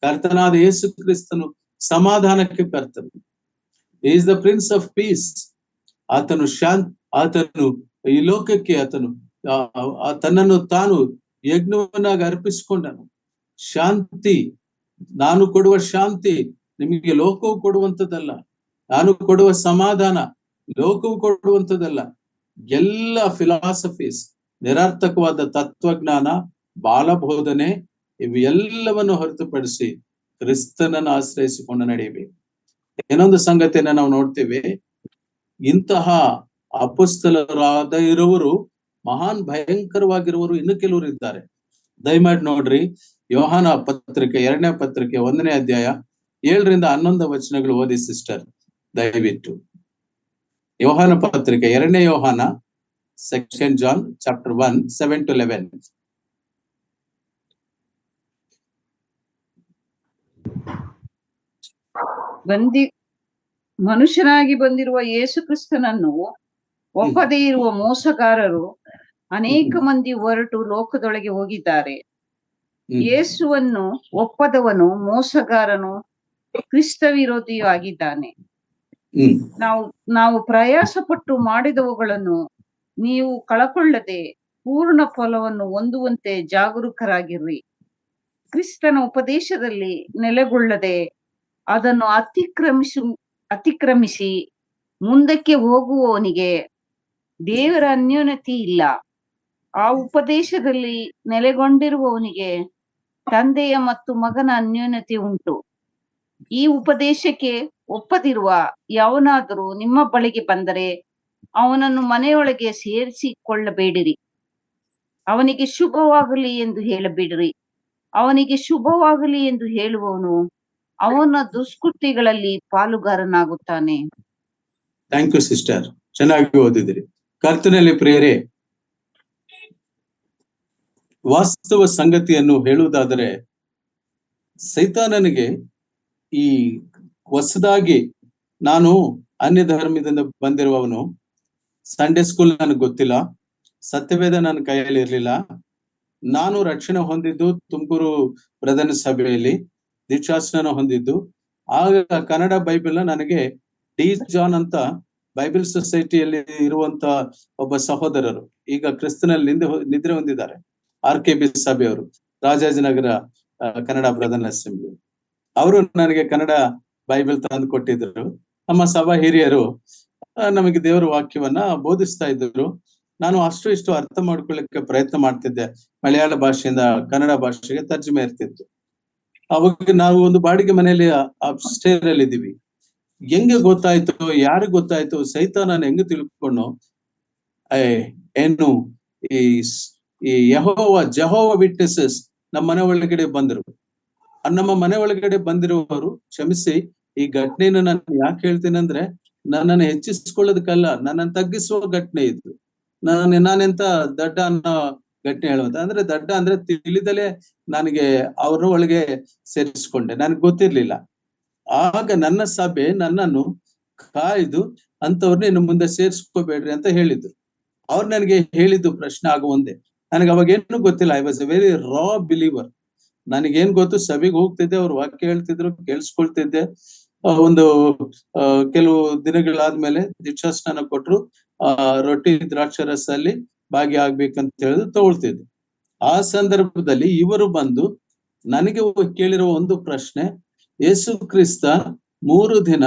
ಕರ್ತನಾದ ಯೇಸು ಕ್ರಿಸ್ತನು ಸಮಾಧಾನಕ್ಕೆ ಕರ್ತನು. Is the prince of piece. ಆತನು ಆತನು ಈ ಲೋಕಕ್ಕೆ ತನ್ನನ್ನು ತಾನು ಯಜ್ಞವನ್ನಾಗಿ ಅರ್ಪಿಸಿಕೊಂಡನು. ಶಾಂತಿ, ನಾನು ಕೊಡುವ ಶಾಂತಿ ನಿಮಗೆ ಲೋಕವು ಕೊಡುವಂಥದ್ದಲ್ಲ. ನಾನು ಕೊಡುವ ಸಮಾಧಾನ ಲೋಕವು ಕೊಡುವಂಥದ್ದಲ್ಲ. ಎಲ್ಲ ಫಿಲಾಸಫೀಸ್, ನಿರರ್ಥಕವಾದ ತತ್ವಜ್ಞಾನ, ಬಾಲಬೋಧನೆ, ಇವು ಎಲ್ಲವನ್ನು ಹೊರತುಪಡಿಸಿ ಕ್ರಿಸ್ತನನ್ನು ಆಶ್ರಯಿಸಿಕೊಂಡು ನಡೆಯಬೇಕು. ಇನ್ನೊಂದು ಸಂಗತಿಯನ್ನ ನಾವು ನೋಡ್ತೇವೆ. ಇಂತಹ ಅಪೊಸ್ತಲರಾದ ಇರುವರು, ಮಹಾನ್ ಭಯಂಕರವಾಗಿರುವರು ಇನ್ನು ಕೆಲವರು ಇದ್ದಾರೆ. ದಯಮಾಡಿ ನೋಡ್ರಿ, ಯೋಹಾನ ಪತ್ರಿಕೆ 2ನೇ ಪತ್ರಿಕೆ 1ನೇ ಅಧ್ಯಾಯ 7ರಿಂದ 11 ವಚನಗಳು ಓದಿ ಸಿಸ್ಟರ್, ದಯವಿಟ್ಟು. ಯೋಹಾನ ಪತ್ರಿಕೆ 2ನೇ ಯೋಹಾನ, 2 John chapter 1 7 to 11. ಮನುಷ್ಯನಾಗಿ ಬಂದಿರುವ ಯೇಸು ಕ್ರಿಸ್ತನನ್ನು ಒಪ್ಪದೇ ಇರುವ ಮೋಸಗಾರರು ಅನೇಕ ಮಂದಿ ಹೊರಟು ಲೋಕದೊಳಗೆ ಹೋಗಿದ್ದಾರೆ. ಯೇಸುವನ್ನು ಒಪ್ಪದವನು ಮೋಸಗಾರನು, ಕ್ರಿಸ್ತ ವಿರೋಧಿಯೂ ಆಗಿದ್ದಾನೆ. ನಾವು ಪ್ರಯಾಸ ಪಟ್ಟು ಮಾಡಿದವುಗಳನ್ನು ನೀವು ಕಳಕೊಳ್ಳದೆ ಪೂರ್ಣ ಫಲವನ್ನು ಹೊಂದುವಂತೆ ಜಾಗರೂಕರಾಗಿರ್ರಿ. ಕ್ರಿಸ್ತನ ಉಪದೇಶದಲ್ಲಿ ನೆಲೆಗೊಳ್ಳದೆ ಅದನ್ನು ಅತಿಕ್ರಮಿಸಿ ಮುಂದಕ್ಕೆ ಹೋಗುವವನಿಗೆ ದೇವರ ಅನ್ಯೋನ್ಯತೆ ಇಲ್ಲ. ಆ ಉಪದೇಶದಲ್ಲಿ ನೆಲೆಗೊಂಡಿರುವವನಿಗೆ ತಂದೆಯ ಮತ್ತು ಮಗನ ಅನ್ಯೋನ್ಯತೆ ಉಂಟು. ಈ ಉಪದೇಶಕ್ಕೆ ಒಪ್ಪದಿರುವ ಯಾವನಾದರೂ ನಿಮ್ಮ ಬಳಿಗೆ ಬಂದರೆ ಅವನನ್ನು ಮನೆಯೊಳಗೆ ಸೇರಿಸಿಕೊಳ್ಳಬೇಡಿರಿ. ಅವನಿಗೆ ಶುಭವಾಗಲಿ ಎಂದು ಹೇಳಬೇಡಿರಿ. ಅವನಿಗೆ ಶುಭವಾಗಲಿ ಎಂದು ಹೇಳುವವನು ಅವನ ದುಷ್ಕೃತ್ಯಗಳಲ್ಲಿ ಪಾಲುಗಾರನಾಗುತ್ತಾನೆ. ಥ್ಯಾಂಕ್ ಯು ಸಿಸ್ಟರ್, ಚೆನ್ನಾಗಿ ಓದಿದಿರಿ. ಕರ್ತನಲ್ಲಿ ಪ್ರಿಯರೇ, ವಾಸ್ತವ ಸಂಗತಿಯನ್ನು ಹೇಳುವುದಾದರೆ, ಸೈತಾನನಿಗೆ ಈ ಹೊಸದಾಗಿ, ನಾನು ಅನ್ಯ ಧರ್ಮದಿಂದ ಬಂದಿರುವವನು, ಸಂಡೇ ಸ್ಕೂಲ್ ನನಗೆ ಗೊತ್ತಿಲ್ಲ, ಸತ್ಯವೇದ ನನ್ನ ಕೈಯಲ್ಲಿ ಇರ್ಲಿಲ್ಲ, ನಾನು ರಕ್ಷಣೆ ಹೊಂದಿದ್ದು ತುಮಕೂರು ಪ್ರಧಾನ ಸಭೆಯಲ್ಲಿ ದೀಕ್ಷಾಸ್ನಾನ ಹೊಂದಿದ್ದು. ಆಗ ಕನ್ನಡ ಬೈಬಲ್ ನನಗೆ ಡಿ ಜಾನ್ ಅಂತ ಬೈಬಲ್ ಸೊಸೈಟಿಯಲ್ಲಿ ಇರುವಂತ ಒಬ್ಬ ಸಹೋದರರು, ಈಗ ಕ್ರಿಸ್ತನಲ್ಲಿ ನಿದ್ರೆ ಹೊಂದಿದ್ದಾರೆ, RKB ಸಭೆಯವರು, ರಾಜಾಜಿನಗರ ಕನ್ನಡ ಪ್ರಧಾನ ಅಸೆಂಬ್ಲಿ. ಅವರು ನನಗೆ ಕನ್ನಡ ಬೈಬಲ್ ತಂದು ಕೊಟ್ಟಿದ್ರು. ನಮ್ಮ ಸಭಾ ಹಿರಿಯರು ನಮಗೆ ದೇವರ ವಾಕ್ಯವನ್ನ ಬೋಧಿಸ್ತಾ ಇದ್ರು. ನಾನು ಅಷ್ಟು ಇಷ್ಟು ಅರ್ಥ ಮಾಡ್ಕೊಳ್ಳಿಕ್ಕೆ ಪ್ರಯತ್ನ ಮಾಡ್ತಿದ್ದೆ. ಮಲಯಾಳ ಭಾಷೆಯಿಂದ ಕನ್ನಡ ಭಾಷೆಗೆ ತರ್ಜುಮೆ ಇರ್ತಿತ್ತು. ಅವಾಗ ನಾವು ಒಂದು ಬಾಡಿಗೆ ಮನೆಯಲ್ಲಿ ಅಪ್ಸ್ಟೇರ್ ಅಲ್ಲಿ ಇದೀವಿ. ಹೆಂಗೆ ಗೊತ್ತಾಯ್ತು, ಯಾರಿಗ್ ಗೊತ್ತಾಯ್ತು, ಸೈತಾನ ಹೆಂಗೆ ತಿಳ್ಕೊಂಡು ಏನು ಈ ಜೆಹೋವ ವಿಟ್ನೆಸಸ್ ನಮ್ಮ ಮನೆ ಒಳಗಡೆ ಬಂದರು. ನಮ್ಮ ಮನೆ ಒಳಗಡೆ ಬಂದಿರುವವರು, ಕ್ಷಮಿಸಿ, ಈ ಘಟನೆಯನ್ನು ನಾನು ಯಾಕೆ ಹೇಳ್ತೀನಿ ಅಂದ್ರೆ, ನನ್ನನ್ನು ಹೆಚ್ಚಿಸ್ಕೊಳ್ಳೋದಕ್ಕಲ್ಲ, ನನ್ನನ್ನು ತಗ್ಗಿಸುವ ಘಟನೆ ಇದು. ನಾನೆಂತ ದಡ್ಡ ಅನ್ನೋ ಘಟನೆ ಹೇಳುವಂತ, ಅಂದ್ರೆ ದಡ್ಡ ಅಂದ್ರೆ ತಿಳಿದಲೇ ನನಗೆ ಅವ್ರ ಒಳಗೆ ಸೇರಿಸ್ಕೊಂಡೆ, ನನಗೆ ಗೊತ್ತಿರ್ಲಿಲ್ಲ. ಆಗ ನನ್ನ ಸಭೆ ನನ್ನನ್ನು ಕಾಯ್ದು ಅಂತವ್ರನ್ನ ಇನ್ನು ಮುಂದೆ ಸೇರಿಸ್ಕೋಬೇಡ್ರಿ ಅಂತ ಹೇಳಿದ್ರು. ಅವ್ರು ನನಗೆ ಹೇಳಿದ್ದು ಪ್ರಶ್ನೆ ಒಂದೇ, ನನಗೆ ಅವಾಗ ಏನು ಗೊತ್ತಿಲ್ಲ. I was a very raw believer. ನನಗೇನ್ ಗೊತ್ತು, ಸಭೆಗೆ ಹೋಗ್ತಿದ್ದೆ, ಅವ್ರು ವಾಕ್ಯ ಹೇಳ್ತಿದ್ರು, ಕೇಳಿಸ್ಕೊಳ್ತಿದ್ದೆ. ಒಂದು ಕೆಲವು ದಿನಗಳಾದ್ಮೇಲೆ ದೀಕ್ಷಾಸ್ನಾನ ಕೊಟ್ರು, ರೊಟ್ಟಿ ದ್ರಾಕ್ಷರಸ ಅಲ್ಲಿ ಭಾಗಿಯಾಗ್ಬೇಕಂತ ಹೇಳಿದ್ರು, ತಗೊಳ್ತಿದ್ದೆ. ಆ ಸಂದರ್ಭದಲ್ಲಿ ಇವರು ಬಂದು ನನಗೆ ಕೇಳಿರೋ ಒಂದು ಪ್ರಶ್ನೆ, ಯೇಸು ಕ್ರಿಸ್ತ 3 ದಿನ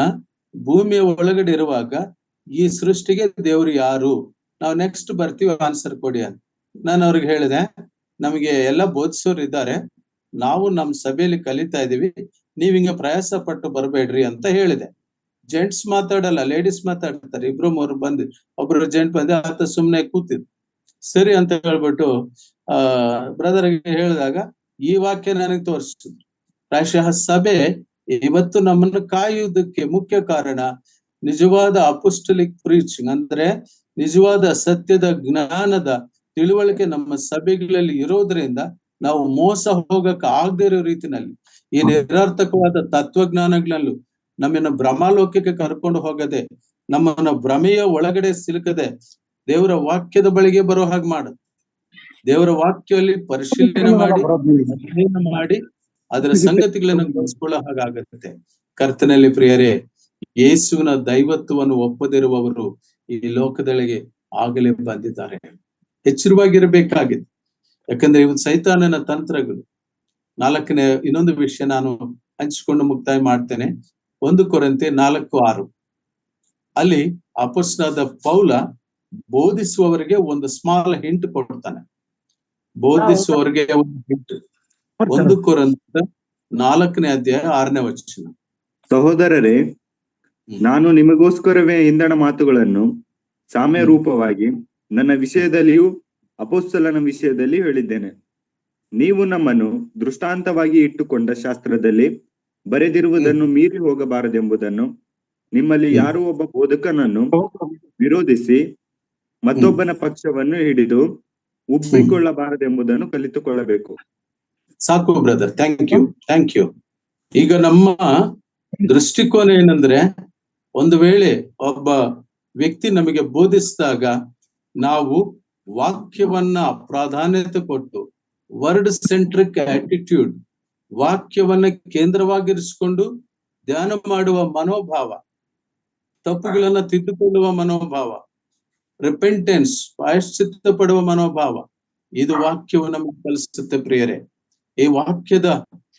ಭೂಮಿಯ ಒಳಗಡೆ ಇರುವಾಗ ಈ ಸೃಷ್ಟಿಗೆ ದೇವರು ಯಾರು? ನಾವು ನೆಕ್ಸ್ಟ್ ಬರ್ತೀವಿ, ಆನ್ಸರ್ ಕೊಡಿ ಅಂತ. ನಾನು ಅವ್ರಿಗೆ ಹೇಳಿದೆ, ನಮಗೆ ಎಲ್ಲ ಬೋಧಿಸೋರು ಇದ್ದಾರೆ, ನಾವು ನಮ್ಮ ಸಭೆಯಲ್ಲಿ ಕಲಿತಾ ಇದೀವಿ, ನೀವ್ ಹಿಂಗೆ ಪ್ರಯಾಸ ಪಟ್ಟು ಬರ್ಬೇಡ್ರಿ ಅಂತ ಹೇಳಿದೆ. ಜೆಂಟ್ಸ್ ಮಾತಾಡಲ್ಲ, ಲೇಡೀಸ್ ಮಾತಾಡ್ತಾರೆ. 2-3 ಬಂದು, ಒಬ್ರು ಜೆಂಟ್ ಬಂದೆ, ಆತ ಸುಮ್ನೆ ಕೂತಿದ್. ಸರಿ ಅಂತ ಹೇಳ್ಬಿಟ್ಟು ಬ್ರದರ್ ಹೇಳಿದಾಗ ಈ ವಾಕ್ಯ ನನಗೆ ತೋರಿಸಿದ್ರು. ಪ್ರಾಯಶಃ ಸಭೆ ಇವತ್ತು ನಮ್ಮನ್ನು ಕಾಯುವುದಕ್ಕೆ ಮುಖ್ಯ ಕಾರಣ ನಿಜವಾದ ಅಪೊಸ್ಟಲಿಕ್ ಪ್ರೀಚಿಂಗ್, ಅಂದ್ರೆ ನಿಜವಾದ ಸತ್ಯದ ಜ್ಞಾನದ ತಿಳುವಳಿಕೆ ನಮ್ಮ ಸಭೆಗಳಲ್ಲಿ ಇರೋದ್ರಿಂದ ನಾವು ಮೋಸ ಹೋಗಕ್ಕೆ ಆಗದೇ ಇರೋ ರೀತಿನಲ್ಲಿ ಈ ನಿರರ್ಥಕವಾದ ತತ್ವಜ್ಞಾನಗಳಲ್ಲೂ ನಮ್ಮನ್ನು ಭ್ರಮಾಲೋಕಕ್ಕೆ ಕರ್ಕೊಂಡು ಹೋಗದೆ, ನಮ್ಮನ್ನ ಭ್ರಮೆಯ ಒಳಗಡೆ ಸಿಲುಕದೆ ದೇವರ ವಾಕ್ಯದ ಬಳಿಗೆ ಬರೋ ಹಾಗೆ ಮಾಡುದು. ದೇವರ ವಾಕ್ಯದಲ್ಲಿ ಪರಿಶೀಲನೆ ಮಾಡಿ ಅಧ್ಯಯನ ಮಾಡಿ ಅದರ ಸಂಗತಿಗಳನ್ನು ಗ್ರಹಿಸಿಕೊಳ್ಳೋ ಹಾಗಾಗುತ್ತೆ. ಕರ್ತನಲ್ಲಿ ಪ್ರಿಯರೇ, ಯೇಸುವಿನ ದೈವತ್ವವನ್ನು ಒಪ್ಪದಿರುವವರು ಈ ಲೋಕದೊಳಗೆ ಆಗಲೇ ಬಂದಿದ್ದಾರೆ. ಎಚ್ಚರವಾಗಿರಬೇಕಾಗಿದೆ. ಯಾಕಂದ್ರೆ ಇವು ಸೈತಾನನ ತಂತ್ರಗಳು. ನಾಲ್ಕನೇ ಇನ್ನೊಂದು ವಿಷಯ ನಾನು ಹಂಚಿಕೊಂಡು ಮುಕ್ತಾಯ ಮಾಡ್ತೇನೆ. 1 ಕೊರಿಂಥೆ 4:6 ಅಲ್ಲಿ ಅಪೊಸ್ತಲನಾದ ಪೌಲ ಬೋಧಿಸುವವರಿಗೆ ಒಂದು ಸ್ಮಾಲ್ ಹಿಂಟ್ ಕೊಡ್ತಾನೆ. ಬೋಧಿಸುವವರಿಗೆ ಒಂದು ಹಿಂಟ್. 1 ಕೊರಿಂಥ 4ನೇ ಅಧ್ಯಾಯ 6ನೇ ವಚನ. ಸಹೋದರರೇ, ನಾನು ನಿಮಗೋಸ್ಕರವೇ ಇಂದಣ ಮಾತುಗಳನ್ನು ಸಾಮ್ಯ ರೂಪವಾಗಿ ನನ್ನ ವಿಷಯದಲ್ಲಿಯೂ ಅಪೊಸ್ತಲನ ವಿಷಯದಲ್ಲಿ ಹೇಳಿದ್ದೇನೆ. ನೀವು ನಮ್ಮನ್ನು ದೃಷ್ಟಾಂತವಾಗಿ ಇಟ್ಟುಕೊಂಡ ಶಾಸ್ತ್ರದಲ್ಲಿ ಬರೆದಿರುವುದನ್ನು ಮೀರಿ ಹೋಗಬಾರದೆಂಬುದನ್ನು, ನಿಮ್ಮಲ್ಲಿ ಯಾರೋ ಒಬ್ಬ ಬೋಧಕನನ್ನು ವಿರೋಧಿಸಿ ಮತ್ತೊಬ್ಬನ ಪಕ್ಷವನ್ನು ಹಿಡಿದು ಉಬ್ಬಿಕೊಳ್ಳಬಾರದೆಂಬುದನ್ನು ಕಲಿತುಕೊಳ್ಳಬೇಕು. ಸಾಕು ಬ್ರದರ್, ಥ್ಯಾಂಕ್ ಯು. ಈಗ ನಮ್ಮ ದೃಷ್ಟಿಕೋನ ಏನಂದ್ರೆ, ಒಂದು ವೇಳೆ ಒಬ್ಬ ವ್ಯಕ್ತಿ ನಮಗೆ ಬೋಧಿಸಿದಾಗ ನಾವು ವಾಕ್ಯವನ್ನ ಪ್ರಾಧಾನ್ಯತೆ ಕೊಟ್ಟು, ವರ್ಡ್ ಸೆಂಟ್ರಿಕ್ ಆಟಿಟ್ಯೂಡ್, ವಾಕ್ಯವನ್ನ ಕೇಂದ್ರವಾಗಿರಿಸಿಕೊಂಡು ಧ್ಯಾನ ಮಾಡುವ ಮನೋಭಾವ, ತಪ್ಪುಗಳನ್ನ ತಿದ್ದುಕೊಳ್ಳುವ ಮನೋಭಾವ, ರಿಪೆಂಟೆನ್ಸ್ ಪ್ರಾಯಶ್ಚಿತ್ತ ಪಡುವ ಮನೋಭಾವ, ಇದು ವಾಕ್ಯವು ನಮಗೆ ಕಲಿಸುತ್ತೆ ಪ್ರಿಯರೇ. ಈ ವಾಕ್ಯದ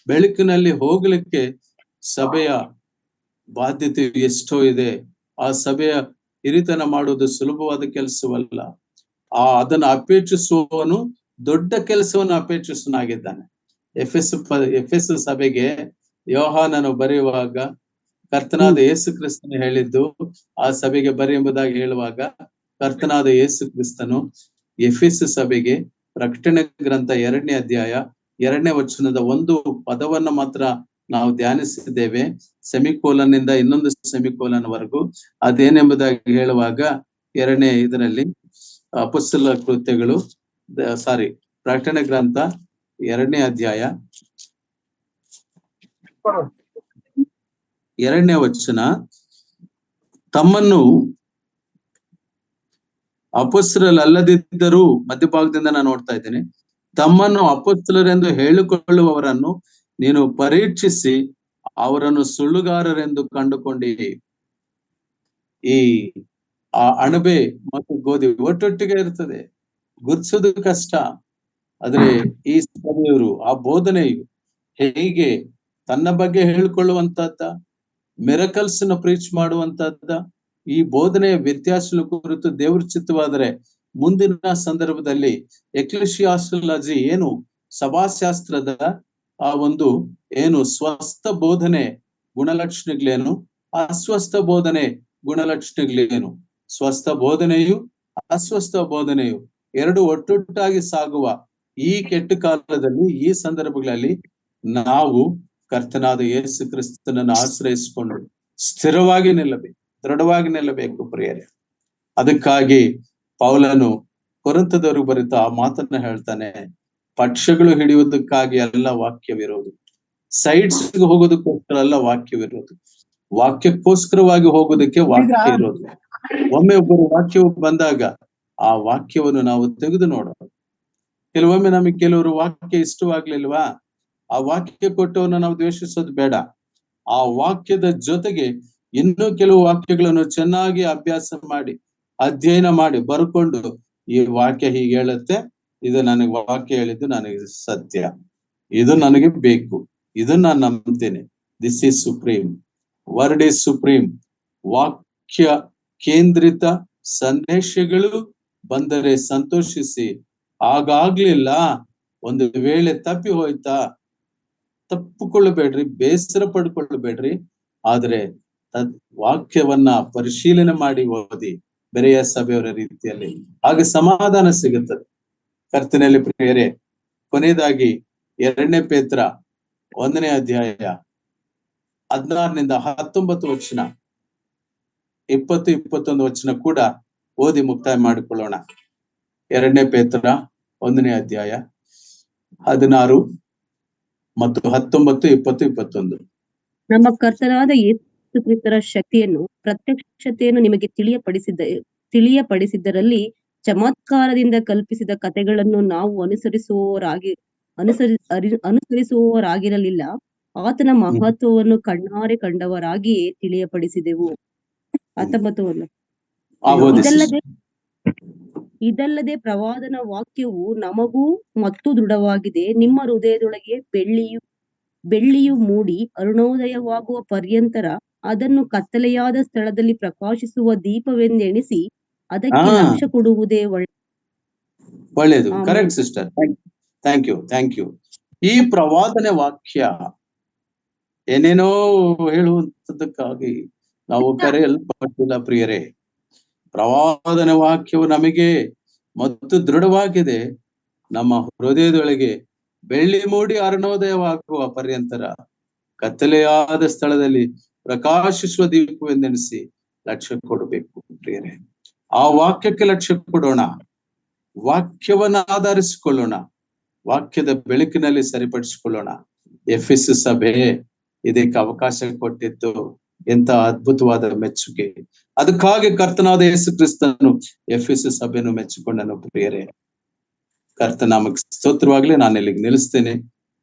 ಬೆಳಕಿನಲ್ಲಿ ಹೋಗ್ಲಿಕ್ಕೆ ಸಭೆಯ ಬಾಧ್ಯತೆ ಎಷ್ಟೋ ಇದೆ. ಆ ಸಭೆಯ ಹಿರಿತನ ಮಾಡುವುದು ಸುಲಭವಾದ ಕೆಲಸವಲ್ಲ. ಅದನ್ನು ಅಪೇಕ್ಷಿಸುವವನು ದೊಡ್ಡ ಕೆಲಸವನ್ನು ಅಪೇಕ್ಷಿಸನಾಗಿದ್ದಾನೆ. ಎಫೆಸ್ ಸಭೆಗೆ ಯೋಹಾನನು ಬರೆಯುವಾಗ ಕರ್ತನಾದ ಯೇಸು ಕ್ರಿಸ್ತನು ಹೇಳಿದ್ದು, ಆ ಸಭೆಗೆ ಬರೆ ಎಂಬುದಾಗಿ ಹೇಳುವಾಗ ಕರ್ತನಾದ ಯೇಸು ಕ್ರಿಸ್ತನು ಎಫೆಸ್ ಸಭೆಗೆ ಪ್ರಕಟಣೆ ಗ್ರಂಥ 2ನೇ ಅಧ್ಯಾಯ 2ನೇ ವಚನದ ಒಂದು ಪದವನ್ನ ಮಾತ್ರ ನಾವು ಧ್ಯಾನಿಸಿದ್ದೇವೆ. ಸೆಮಿಕೋಲನ್ನಿಂದ ಇನ್ನೊಂದು ಸೆಮಿಕೋಲನ್ ವರೆಗೂ ಅದೇನೆಂಬುದಾಗಿ ಹೇಳುವಾಗ 2ನೇ ಇದರಲ್ಲಿ ಅಪೊಸ್ತಲ ಕೃತ್ಯಗಳು ಪ್ರಕಟಣೆ ಗ್ರಂಥ 2ನೇ ಅಧ್ಯಾಯ 2ನೇ ವಚನ, ತಮ್ಮನ್ನು ಅಪೊಸ್ತಲರಲ್ಲದಿದ್ದರೂ, ಮಧ್ಯಭಾಗದಿಂದ ನಾನು ನೋಡ್ತಾ ಇದ್ದೇನೆ, ತಮ್ಮನ್ನು ಅಪೊಸ್ತಲರೆಂದು ಹೇಳಿಕೊಳ್ಳುವವರನ್ನು ನೀನು ಪರೀಕ್ಷಿಸಿ ಅವರನ್ನು ಸುಳ್ಳುಗಾರರೆಂದು ಕಂಡುಕೊಂಡಿರಿ. ಈ ಅಣಬೆ ಮತ್ತು ಗೋಧಿ ಒಟ್ಟೊಟ್ಟಿಗೆ ಇರ್ತದೆ, ಗುರ್ತಿಸೋದು ಕಷ್ಟ. ಆದ್ರೆ ಈ ಸಭೆಯವರು ಆ ಬೋಧನೆಯು ಹೇಗೆ ತನ್ನ ಬಗ್ಗೆ ಹೇಳಿಕೊಳ್ಳುವಂತಹದ್ದ, ಮಿರಕಲ್ಸ್ ನ ಪ್ರೀಚ್ ಮಾಡುವಂತಹದ್ದ, ಈ ಬೋಧನೆಯ ವ್ಯತ್ಯಾಸ ಕುರಿತು ದೇವ್ರ ಚಿತ್ತವಾದರೆ ಮುಂದಿನ ಸಂದರ್ಭದಲ್ಲಿ ಎಕ್ಲೆಸಿಯಾಸ್ಟಾಲಜಿ ಏನು, ಸಭಾಶಾಸ್ತ್ರದ ಆ ಒಂದು ಏನು ಸ್ವಸ್ಥ ಬೋಧನೆ ಗುಣಲಕ್ಷಣಗಳೇನು, ಅಸ್ವಸ್ಥ ಬೋಧನೆ ಗುಣಲಕ್ಷಣಗಳೇನು, ಸ್ವಸ್ಥ ಬೋಧನೆಯು ಅಸ್ವಸ್ಥ ಬೋಧನೆಯು ಎರಡು ಒಟ್ಟೊಟ್ಟಾಗಿ ಸಾಗುವ ಈ ಕೆಟ್ಟ ಕಾಲದಲ್ಲಿ, ಈ ಸಂದರ್ಭಗಳಲ್ಲಿ ನಾವು ಕರ್ತನಾದ ಯೇಸು ಕ್ರಿಸ್ತನನ್ನು ಆಶ್ರಯಿಸಿಕೊಂಡು ಸ್ಥಿರವಾಗಿ ನಿಲ್ಲಬೇಕು, ದೃಢವಾಗಿ ನಿಲ್ಲಬೇಕು ಪ್ರಿಯರೇ. ಅದಕ್ಕಾಗಿ ಪೌಲನು ಕೊರಿಂಥದವರಿಗೆ ಬರೆದ ಆ ಮಾತನ್ನ ಹೇಳ್ತಾನೆ, ಪಕ್ಷಗಳು ಹಿಡಿಯುವುದಕ್ಕಾಗಿ ಎಲ್ಲ ವಾಕ್ಯವಿರೋದು, ಸೈಡ್ಸ್ ಹೋಗೋದಕ್ಕೋಸ್ಕರ ಎಲ್ಲ ವಾಕ್ಯವಿರೋದು, ವಾಕ್ಯಕ್ಕೋಸ್ಕರವಾಗಿ ಹೋಗೋದಕ್ಕೆ ವಾಕ್ಯ ಇರೋದು. ಒಮ್ಮೆ ಒಬ್ಬರು ವಾಕ್ಯವು ಬಂದಾಗ ಆ ವಾಕ್ಯವನ್ನು ನಾವು ತೆಗೆದು ನೋಡೋದು. ಕೆಲವೊಮ್ಮೆ ನಮಗೆ ಕೆಲವರು ವಾಕ್ಯ ಇಷ್ಟವಾಗ್ಲಿಲ್ವಾ, ಆ ವಾಕ್ಯ ಕೊಟ್ಟವನ್ನ ನಾವು ದ್ವೇಷಿಸೋದು ಬೇಡ. ಆ ವಾಕ್ಯದ ಜೊತೆಗೆ ಇನ್ನೂ ಕೆಲವು ವಾಕ್ಯಗಳನ್ನು ಚೆನ್ನಾಗಿ ಅಭ್ಯಾಸ ಮಾಡಿ, ಅಧ್ಯಯನ ಮಾಡಿ, ಬರ್ಕೊಂಡು ಈ ವಾಕ್ಯ ಹೀಗೆ ಹೇಳುತ್ತೆ, ಇದು ನನಗೆ ವಾಕ್ಯ ಹೇಳಿದ್ದು ನನಗೆ ಸತ್ಯ, ಇದು ನನಗೆ ಬೇಕು, ಇದನ್ನ ನಾನು ನಂಬ್ತೇನೆ. This is supreme, word is supreme. ವಾಕ್ಯ ಕೇಂದ್ರಿತ ಸಂದೇಶಗಳು ಬಂದರೆ ಸಂತೋಷಿಸಿ, ಆಗಾಗ್ಲಿಲ್ಲ, ಒಂದು ವೇಳೆ ತಪ್ಪಿ ಹೋಯ್ತಾ ತಪ್ಪುಕೊಳ್ಳಬೇಡ್ರಿ, ಬೇಸರ ಪಡ್ಕೊಳ್ಬೇಡ್ರಿ. ಆದ್ರೆ ವಾಕ್ಯವನ್ನ ಪರಿಶೀಲನೆ ಮಾಡಿ ಓದಿ ಬೆರೆಯ ಸಭೆಯವರ ರೀತಿಯಲ್ಲಿ, ಹಾಗೆ ಸಮಾಧಾನ ಸಿಗುತ್ತದೆ ಕರ್ತನಲ್ಲಿ ಪ್ರಿಯರೇ. ಕೊನೆಯದಾಗಿ 2ನೇ ಪೇತ್ರ 1ನೇ ಅಧ್ಯಾಯ 16ನಿಂದ 19 ವಚನ, 20-21 ವಚನ ಕೂಡ ಓದಿ ಮುಕ್ತಾಯ ಮಾಡಿಕೊಳ್ಳೋಣ. 2ನೇ ಪೇತ್ರ 1ನೇ ಅಧ್ಯಾಯ 16 ಮತ್ತು 19, 20, 21. ನಮ್ಮ ಕರ್ತನಾದ ಯೇಸು ಕ್ರಿಸ್ತರ ಶಕ್ತಿಯನ್ನು ಪ್ರತ್ಯಕ್ಷತೆಯನ್ನು ನಿಮಗೆ ತಿಳಿಯಪಡಿಸಿದ್ದರಲ್ಲಿ ಚಮತ್ಕಾರದಿಂದ ಕಲ್ಪಿಸಿದ ಕಥೆಗಳನ್ನು ನಾವು ಅನುಸರಿಸುವವರಾಗಿರಲಿಲ್ಲ. ಆತನ ಮಹತ್ವವನ್ನು ಕಣ್ಣಾರೆ ಕಂಡವರಾಗಿಯೇ ತಿಳಿಯಪಡಿಸಿದೆವು. 19 ಇದಲ್ಲದೆ ಪ್ರವಾದನ ವಾಕ್ಯವು ನಮಗೂ ಮತ್ತು ದೃಢವಾಗಿದೆ. ನಿಮ್ಮ ಹೃದಯದೊಳಗೆ ಬೆಳ್ಳಿಯು ಮೂಡಿ ಅರುಣೋದಯವಾಗುವ ಪರ್ಯಂತರ ಅದನ್ನು ಕತ್ತಲೆಯಾದ ಸ್ಥಳದಲ್ಲಿ ಪ್ರಕಾಶಿಸುವ ದೀಪವೆಂದೆಣಿಸಿ ಅದಕ್ಕೆ ಲಕ್ಷ್ಯ ಕೊಡುವುದೇ ಒಳ್ಳೆಯದು. Correct sister, thank you. ಈ ಪ್ರವಾದನೆ ವಾಕ್ಯ ಏನೇನೋ ಹೇಳುವಂತದಕ್ಕಾಗಿ ನಾವು ಕರೆಯಲ್ಪಟ್ಟಿಲ್ಲ ಪ್ರಿಯರೇ. ಪ್ರವಾದನೆ ವಾಕ್ಯವು ನಮಗೆ ಮತ್ತು ದೃಢವಾಗಿದೆ. ನಮ್ಮ ಹೃದಯದೊಳಗೆ ಬೆಳ್ಳಿ ಮೂಡಿ ಅರುಣೋದಯವಾಗುವ ಪರ್ಯಂತರ ಕತ್ತಲೆಯಾದ ಸ್ಥಳದಲ್ಲಿ ಪ್ರಕಾಶಿಸುವ ದೀಪವೆಂದೆಣಿಸಿ ಲಕ್ಷ್ಯ ಕೊಡಬೇಕು ಪ್ರಿಯರೇ. ಆ ವಾಕ್ಯಕ್ಕೆ ಲಕ್ಷ್ಯ ಕೊಡೋಣ, ವಾಕ್ಯವನ್ನ ಆಧರಿಸಿಕೊಳ್ಳೋಣ, ವಾಕ್ಯದ ಬೆಳಕಿನಲ್ಲಿ ಸರಿಪಡಿಸಿಕೊಳ್ಳೋಣ. ಎಫೆಸ ಸಭೆ ಇದಕ್ಕೆ ಅವಕಾಶ ಕೊಟ್ಟಿತ್ತು. ಎಂತ ಅದ್ಭುತವಾದ ಮೆಚ್ಚುಗೆ! ಅದಕ್ಕಾಗಿ ಕರ್ತನಾದ ಯೇಸು ಕ್ರಿಸ್ತನು ಎಫೆಸ ಸಭೆಯನ್ನು ಮೆಚ್ಚಿಕೊಂಡನು ಪ್ರಿಯರೇ. ಕರ್ತನಾಮಕ್ಕೆ ಸ್ತೋತ್ರವಾಗಲಿ. ನಾನು ಇಲ್ಲಿಗೆ ನಿಲ್ಲಿಸ್ತೇನೆ.